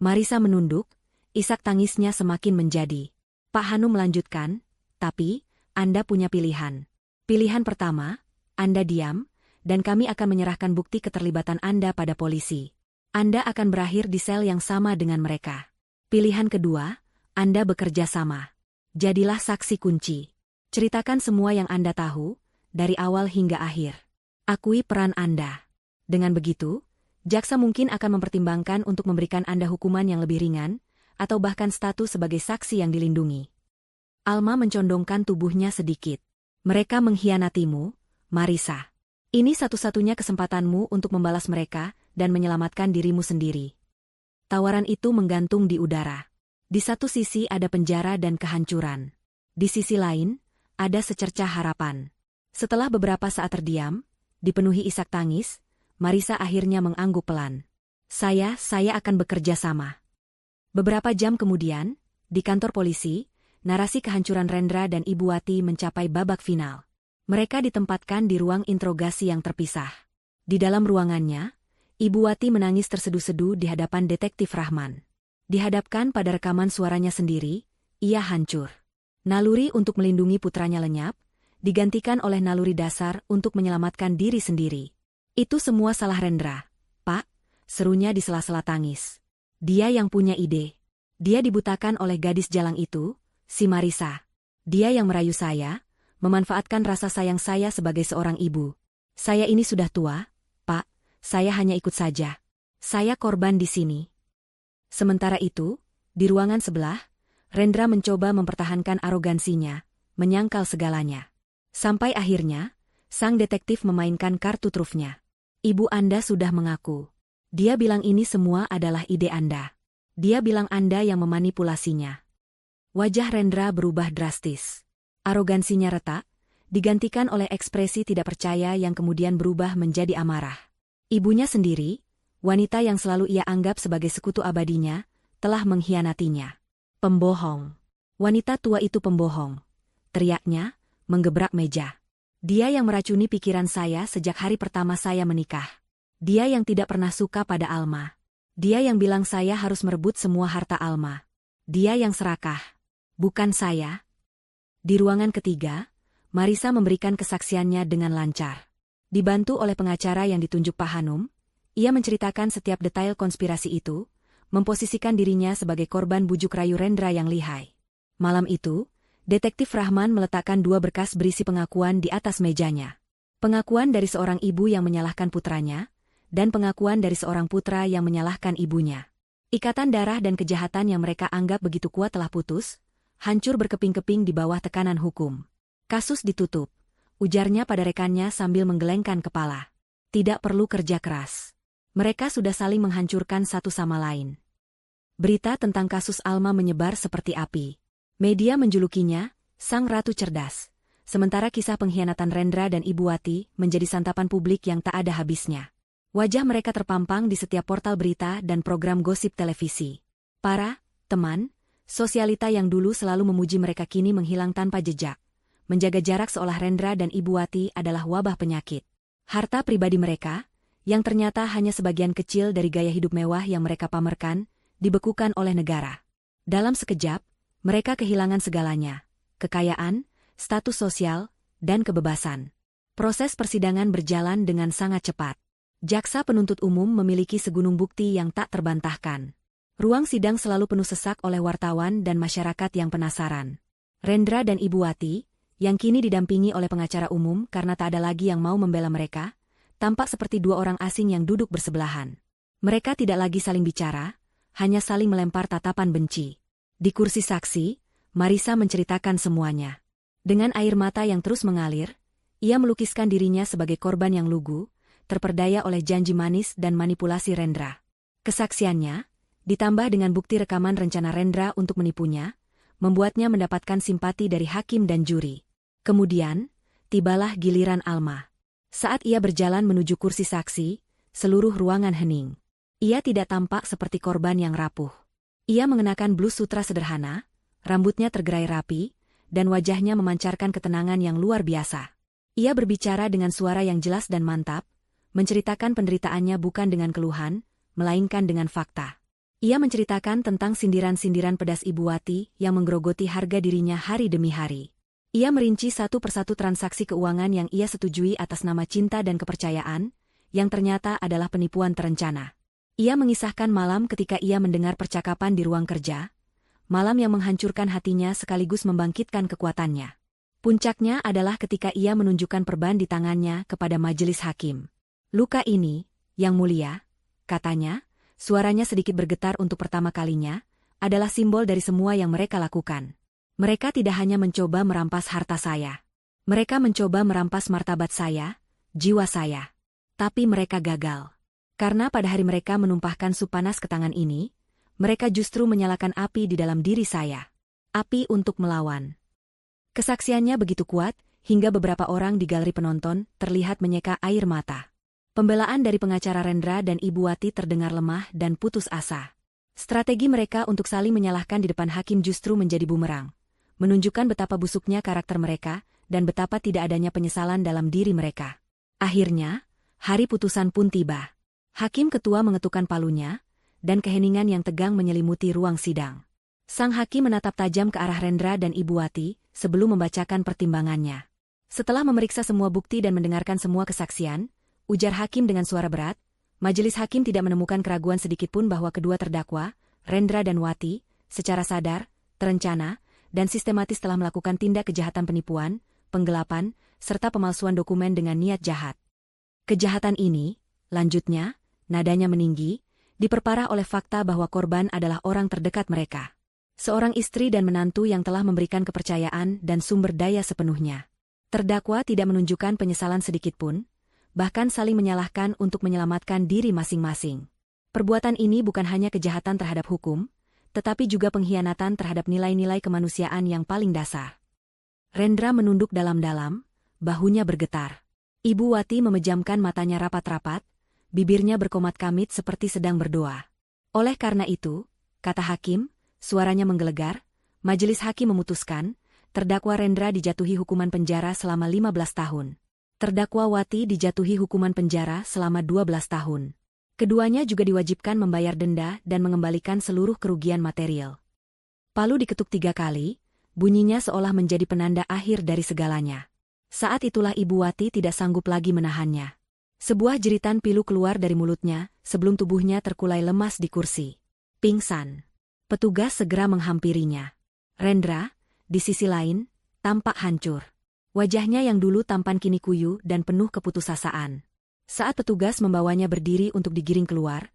Marisa menunduk, isak tangisnya semakin menjadi. Pak Hanu melanjutkan, "Tapi, Anda punya pilihan. Pilihan pertama, Anda diam, dan kami akan menyerahkan bukti keterlibatan Anda pada polisi. Anda akan berakhir di sel yang sama dengan mereka. Pilihan kedua, Anda bekerja sama. Jadilah saksi kunci. Ceritakan semua yang Anda tahu, dari awal hingga akhir. Akui peran Anda. Dengan begitu, jaksa mungkin akan mempertimbangkan untuk memberikan Anda hukuman yang lebih ringan, atau bahkan status sebagai saksi yang dilindungi. Alma mencondongkan tubuhnya sedikit. Mereka mengkhianatimu, Marisa. Ini satu-satunya kesempatanmu untuk membalas mereka dan menyelamatkan dirimu sendiri. Tawaran itu menggantung di udara. Di satu sisi ada penjara dan kehancuran. Di sisi lain, ada secercah harapan. Setelah beberapa saat terdiam, dipenuhi isak tangis, Marisa akhirnya mengangguk pelan. Saya akan bekerja sama. Beberapa jam kemudian, di kantor polisi, narasi kehancuran Rendra dan Ibu Wati mencapai babak final. Mereka ditempatkan di ruang interogasi yang terpisah. Di dalam ruangannya, Ibu Wati menangis terseduh-seduh di hadapan Detektif Rahman. Dihadapkan pada rekaman suaranya sendiri, ia hancur. Naluri untuk melindungi putranya lenyap, digantikan oleh naluri dasar untuk menyelamatkan diri sendiri. Itu semua salah Rendra, Pak, serunya di sela-sela tangis. Dia yang punya ide. Dia dibutakan oleh gadis jalang itu, si Marisa. Dia yang merayu saya, memanfaatkan rasa sayang saya sebagai seorang ibu. Saya ini sudah tua, Pak, saya hanya ikut saja. Saya korban di sini. Sementara itu, di ruangan sebelah, Rendra mencoba mempertahankan arogansinya, menyangkal segalanya. Sampai akhirnya, sang detektif memainkan kartu trufnya. Ibu Anda sudah mengaku. Dia bilang ini semua adalah ide Anda. Dia bilang Anda yang memanipulasinya. Wajah Rendra berubah drastis. Arogansinya retak, digantikan oleh ekspresi tidak percaya yang kemudian berubah menjadi amarah. Ibunya sendiri, wanita yang selalu ia anggap sebagai sekutu abadinya, telah mengkhianatinya. Pembohong. Wanita tua itu pembohong. Teriaknya, menggebrak meja. Dia yang meracuni pikiran saya sejak hari pertama saya menikah. Dia yang tidak pernah suka pada Alma. Dia yang bilang saya harus merebut semua harta Alma. Dia yang serakah. Bukan saya. Di ruangan ketiga, Marisa memberikan kesaksiannya dengan lancar. Dibantu oleh pengacara yang ditunjuk Pak Hanum, ia menceritakan setiap detail konspirasi itu, memposisikan dirinya sebagai korban bujuk rayu Rendra yang lihai. Malam itu, Detektif Rahman meletakkan 2 berkas berisi pengakuan di atas mejanya. Pengakuan dari seorang ibu yang menyalahkan putranya, dan pengakuan dari seorang putra yang menyalahkan ibunya. Ikatan darah dan kejahatan yang mereka anggap begitu kuat telah putus, hancur berkeping-keping di bawah tekanan hukum. Kasus ditutup, ujarnya pada rekannya sambil menggelengkan kepala. Tidak perlu kerja keras. Mereka sudah saling menghancurkan satu sama lain. Berita tentang kasus Alma menyebar seperti api. Media menjulukinya, Sang Ratu Cerdas. Sementara kisah pengkhianatan Rendra dan Ibu Wati menjadi santapan publik yang tak ada habisnya. Wajah mereka terpampang di setiap portal berita dan program gosip televisi. Para teman sosialita yang dulu selalu memuji mereka kini menghilang tanpa jejak. Menjaga jarak seolah Rendra dan Ibu Wati adalah wabah penyakit. Harta pribadi mereka, yang ternyata hanya sebagian kecil dari gaya hidup mewah yang mereka pamerkan, dibekukan oleh negara. Dalam sekejap, mereka kehilangan segalanya. Kekayaan, status sosial, dan kebebasan. Proses persidangan berjalan dengan sangat cepat. Jaksa penuntut umum memiliki segunung bukti yang tak terbantahkan. Ruang sidang selalu penuh sesak oleh wartawan dan masyarakat yang penasaran. Rendra dan Ibu Wati, yang kini didampingi oleh pengacara umum karena tak ada lagi yang mau membela mereka, tampak seperti 2 orang asing yang duduk bersebelahan. Mereka tidak lagi saling bicara, hanya saling melempar tatapan benci. Di kursi saksi, Marisa menceritakan semuanya. Dengan air mata yang terus mengalir, ia melukiskan dirinya sebagai korban yang lugu, terperdaya oleh janji manis dan manipulasi Rendra. Kesaksiannya, ditambah dengan bukti rekaman rencana Rendra untuk menipunya, membuatnya mendapatkan simpati dari hakim dan juri. Kemudian, tibalah giliran Alma. Saat ia berjalan menuju kursi saksi, seluruh ruangan hening. Ia tidak tampak seperti korban yang rapuh. Ia mengenakan blus sutra sederhana, rambutnya tergerai rapi, dan wajahnya memancarkan ketenangan yang luar biasa. Ia berbicara dengan suara yang jelas dan mantap, menceritakan penderitaannya bukan dengan keluhan, melainkan dengan fakta. Ia menceritakan tentang sindiran-sindiran pedas Ibu Wati yang menggerogoti harga dirinya hari demi hari. Ia merinci satu persatu transaksi keuangan yang ia setujui atas nama cinta dan kepercayaan, yang ternyata adalah penipuan terencana. Ia mengisahkan malam ketika ia mendengar percakapan di ruang kerja, malam yang menghancurkan hatinya sekaligus membangkitkan kekuatannya. Puncaknya adalah ketika ia menunjukkan perban di tangannya kepada majelis hakim. Luka ini, yang mulia, katanya, suaranya sedikit bergetar untuk pertama kalinya, adalah simbol dari semua yang mereka lakukan. Mereka tidak hanya mencoba merampas harta saya. Mereka mencoba merampas martabat saya, jiwa saya. Tapi mereka gagal. Karena pada hari mereka menumpahkan sup panas ke tangan ini, mereka justru menyalakan api di dalam diri saya. Api untuk melawan. Kesaksiannya begitu kuat, hingga beberapa orang di galeri penonton terlihat menyeka air mata. Pembelaan dari pengacara Rendra dan Ibu Wati terdengar lemah dan putus asa. Strategi mereka untuk saling menyalahkan di depan hakim justru menjadi bumerang, menunjukkan betapa busuknya karakter mereka dan betapa tidak adanya penyesalan dalam diri mereka. Akhirnya, hari putusan pun tiba. Hakim ketua mengetukkan palunya, dan keheningan yang tegang menyelimuti ruang sidang. Sang hakim menatap tajam ke arah Rendra dan Ibu Wati sebelum membacakan pertimbangannya. Setelah memeriksa semua bukti dan mendengarkan semua kesaksian, ujar hakim dengan suara berat, majelis hakim tidak menemukan keraguan sedikitpun bahwa kedua terdakwa, Rendra dan Wati, secara sadar, terencana, dan sistematis telah melakukan tindak kejahatan penipuan, penggelapan, serta pemalsuan dokumen dengan niat jahat. Kejahatan ini, lanjutnya, nadanya meninggi, diperparah oleh fakta bahwa korban adalah orang terdekat mereka. Seorang istri dan menantu yang telah memberikan kepercayaan dan sumber daya sepenuhnya. Terdakwa tidak menunjukkan penyesalan sedikitpun, bahkan saling menyalahkan untuk menyelamatkan diri masing-masing. Perbuatan ini bukan hanya kejahatan terhadap hukum, tetapi juga pengkhianatan terhadap nilai-nilai kemanusiaan yang paling dasar. Rendra menunduk dalam-dalam, bahunya bergetar. Ibu Wati memejamkan matanya rapat-rapat, bibirnya berkomat-kamit seperti sedang berdoa. Oleh karena itu, kata hakim, suaranya menggelegar, majelis hakim memutuskan, terdakwa Rendra dijatuhi hukuman penjara selama 15 tahun. Terdakwa Wati dijatuhi hukuman penjara selama 12 tahun. Keduanya juga diwajibkan membayar denda dan mengembalikan seluruh kerugian material. Palu diketuk 3 kali, bunyinya seolah menjadi penanda akhir dari segalanya. Saat itulah Ibu Wati tidak sanggup lagi menahannya. Sebuah jeritan pilu keluar dari mulutnya sebelum tubuhnya terkulai lemas di kursi. Pingsan. Petugas segera menghampirinya. Rendra, di sisi lain, tampak hancur. Wajahnya yang dulu tampan kini kuyu dan penuh keputusasaan. Saat petugas membawanya berdiri untuk digiring keluar,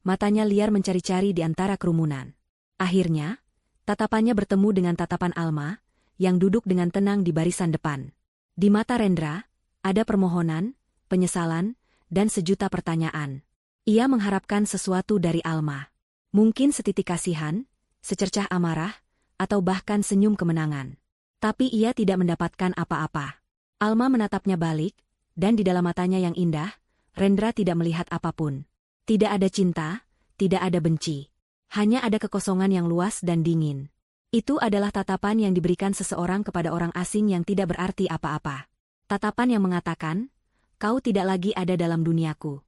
matanya liar mencari-cari di antara kerumunan. Akhirnya, tatapannya bertemu dengan tatapan Alma, yang duduk dengan tenang di barisan depan. Di mata Rendra, ada permohonan, penyesalan, dan sejuta pertanyaan. Ia mengharapkan sesuatu dari Alma. Mungkin setitik kasihan, secercah amarah, atau bahkan senyum kemenangan. Tapi ia tidak mendapatkan apa-apa. Alma menatapnya balik, dan di dalam matanya yang indah, Rendra tidak melihat apapun. Tidak ada cinta, tidak ada benci. Hanya ada kekosongan yang luas dan dingin. Itu adalah tatapan yang diberikan seseorang kepada orang asing yang tidak berarti apa-apa. Tatapan yang mengatakan, kau tidak lagi ada dalam duniaku.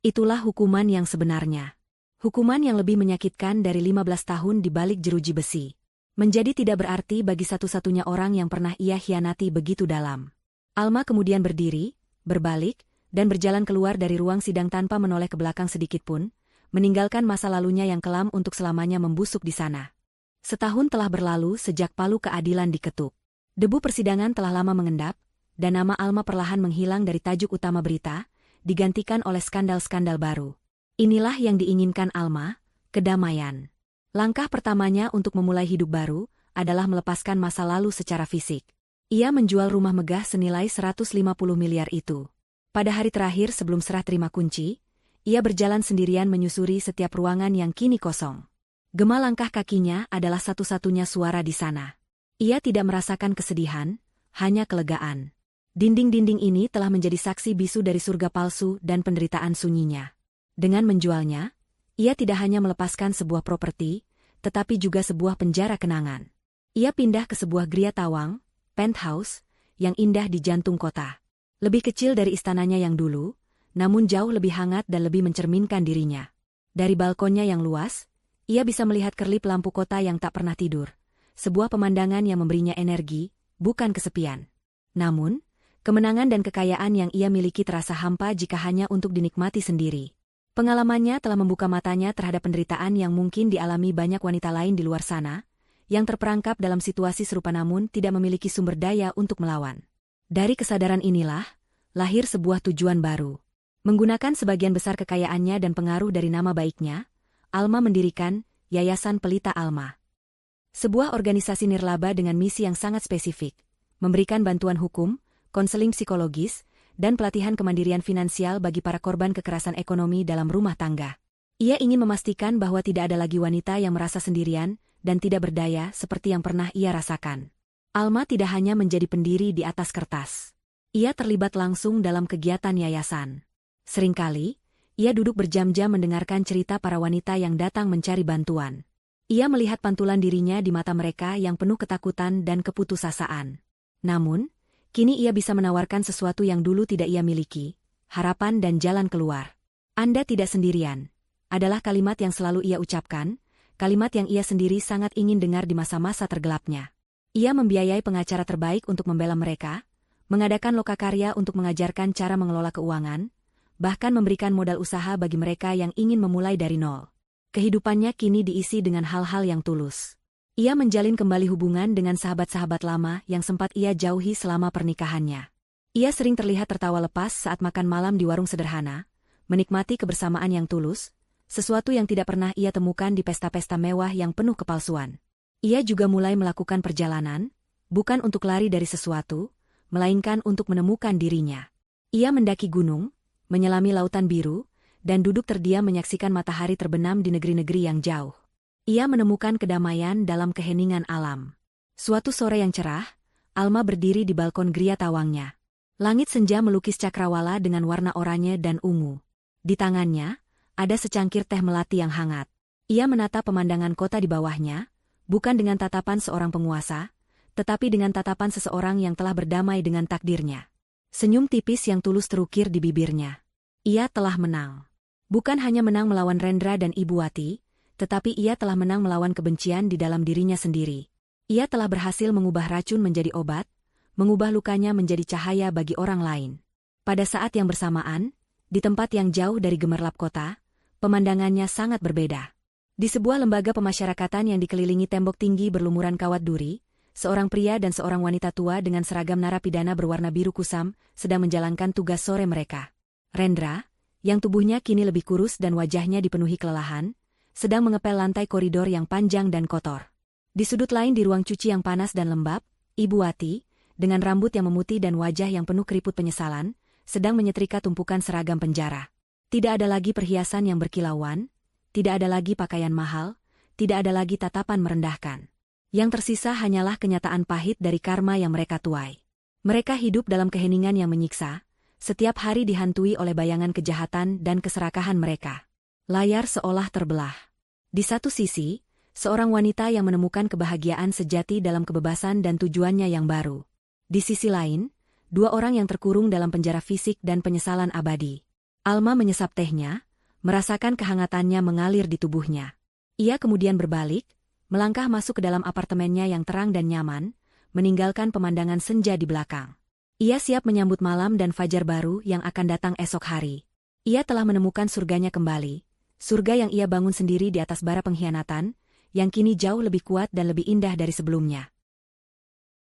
Itulah hukuman yang sebenarnya. Hukuman yang lebih menyakitkan dari 15 tahun di balik jeruji besi. Menjadi tidak berarti bagi satu-satunya orang yang pernah ia khianati begitu dalam. Alma kemudian berdiri, berbalik, dan berjalan keluar dari ruang sidang tanpa menoleh ke belakang sedikitpun, meninggalkan masa lalunya yang kelam untuk selamanya membusuk di sana. Setahun telah berlalu sejak palu keadilan diketuk. Debu persidangan telah lama mengendap, dan nama Alma perlahan menghilang dari tajuk utama berita, digantikan oleh skandal-skandal baru. Inilah yang diinginkan Alma, kedamaian. Langkah pertamanya untuk memulai hidup baru adalah melepaskan masa lalu secara fisik. Ia menjual rumah megah senilai 150 miliar itu. Pada hari terakhir sebelum serah terima kunci, ia berjalan sendirian menyusuri setiap ruangan yang kini kosong. Gema langkah kakinya adalah satu-satunya suara di sana. Ia tidak merasakan kesedihan, hanya kelegaan. Dinding-dinding ini telah menjadi saksi bisu dari surga palsu dan penderitaan sunyinya. Dengan menjualnya, ia tidak hanya melepaskan sebuah properti, tetapi juga sebuah penjara kenangan. Ia pindah ke sebuah gria tawang, penthouse, yang indah di jantung kota. Lebih kecil dari istananya yang dulu, namun jauh lebih hangat dan lebih mencerminkan dirinya. Dari balkonnya yang luas, ia bisa melihat kerlip lampu kota yang tak pernah tidur. Sebuah pemandangan yang memberinya energi, bukan kesepian. Namun, kemenangan dan kekayaan yang ia miliki terasa hampa jika hanya untuk dinikmati sendiri. Pengalamannya telah membuka matanya terhadap penderitaan yang mungkin dialami banyak wanita lain di luar sana, yang terperangkap dalam situasi serupa namun tidak memiliki sumber daya untuk melawan. Dari kesadaran inilah, lahir sebuah tujuan baru. Menggunakan sebagian besar kekayaannya dan pengaruh dari nama baiknya, Alma mendirikan Yayasan Pelita Alma. Sebuah organisasi nirlaba dengan misi yang sangat spesifik, memberikan bantuan hukum, konseling psikologis, dan pelatihan kemandirian finansial bagi para korban kekerasan ekonomi dalam rumah tangga. Ia ingin memastikan bahwa tidak ada lagi wanita yang merasa sendirian dan tidak berdaya seperti yang pernah ia rasakan. Alma tidak hanya menjadi pendiri di atas kertas. Ia terlibat langsung dalam kegiatan yayasan. Seringkali, ia duduk berjam-jam mendengarkan cerita para wanita yang datang mencari bantuan. Ia melihat pantulan dirinya di mata mereka yang penuh ketakutan dan keputusasaan. Namun, kini ia bisa menawarkan sesuatu yang dulu tidak ia miliki, harapan dan jalan keluar. Anda tidak sendirian, adalah kalimat yang selalu ia ucapkan, kalimat yang ia sendiri sangat ingin dengar di masa-masa tergelapnya. Ia membiayai pengacara terbaik untuk membela mereka, mengadakan lokakarya untuk mengajarkan cara mengelola keuangan, bahkan memberikan modal usaha bagi mereka yang ingin memulai dari nol. Kehidupannya kini diisi dengan hal-hal yang tulus. Ia menjalin kembali hubungan dengan sahabat-sahabat lama yang sempat ia jauhi selama pernikahannya. Ia sering terlihat tertawa lepas saat makan malam di warung sederhana, menikmati kebersamaan yang tulus, sesuatu yang tidak pernah ia temukan di pesta-pesta mewah yang penuh kepalsuan. Ia juga mulai melakukan perjalanan, bukan untuk lari dari sesuatu, melainkan untuk menemukan dirinya. Ia mendaki gunung, menyelami lautan biru, dan duduk terdiam menyaksikan matahari terbenam di negeri-negeri yang jauh. Ia menemukan kedamaian dalam keheningan alam. Suatu sore yang cerah, Alma berdiri di balkon geria tawangnya. Langit senja melukis cakrawala dengan warna oranye dan ungu. Di tangannya, ada secangkir teh melati yang hangat. Ia menatap pemandangan kota di bawahnya, bukan dengan tatapan seorang penguasa, tetapi dengan tatapan seseorang yang telah berdamai dengan takdirnya. Senyum tipis yang tulus terukir di bibirnya. Ia telah menang. Bukan hanya menang melawan Rendra dan Ibu Wati, tetapi ia telah menang melawan kebencian di dalam dirinya sendiri. Ia telah berhasil mengubah racun menjadi obat, mengubah lukanya menjadi cahaya bagi orang lain. Pada saat yang bersamaan, di tempat yang jauh dari gemerlap kota, pemandangannya sangat berbeda. Di sebuah lembaga pemasyarakatan yang dikelilingi tembok tinggi berlumuran kawat duri, seorang pria dan seorang wanita tua dengan seragam narapidana berwarna biru kusam sedang menjalankan tugas sore mereka. Rendra, yang tubuhnya kini lebih kurus dan wajahnya dipenuhi kelelahan, sedang mengepel lantai koridor yang panjang dan kotor. Di sudut lain di ruang cuci yang panas dan lembab, Ibu Wati, dengan rambut yang memutih dan wajah yang penuh keriput penyesalan, sedang menyetrika tumpukan seragam penjara. Tidak ada lagi perhiasan yang berkilauan, tidak ada lagi pakaian mahal, tidak ada lagi tatapan merendahkan. Yang tersisa hanyalah kenyataan pahit dari karma yang mereka tuai. Mereka hidup dalam keheningan yang menyiksa, setiap hari dihantui oleh bayangan kejahatan dan keserakahan mereka. Layar seolah terbelah. Di satu sisi, seorang wanita yang menemukan kebahagiaan sejati dalam kebebasan dan tujuannya yang baru. Di sisi lain, dua orang yang terkurung dalam penjara fisik dan penyesalan abadi. Alma menyesap tehnya, merasakan kehangatannya mengalir di tubuhnya. Ia kemudian berbalik, melangkah masuk ke dalam apartemennya yang terang dan nyaman, meninggalkan pemandangan senja di belakang. Ia siap menyambut malam dan fajar baru yang akan datang esok hari. Ia telah menemukan surganya kembali, surga yang ia bangun sendiri di atas bara pengkhianatan, yang kini jauh lebih kuat dan lebih indah dari sebelumnya.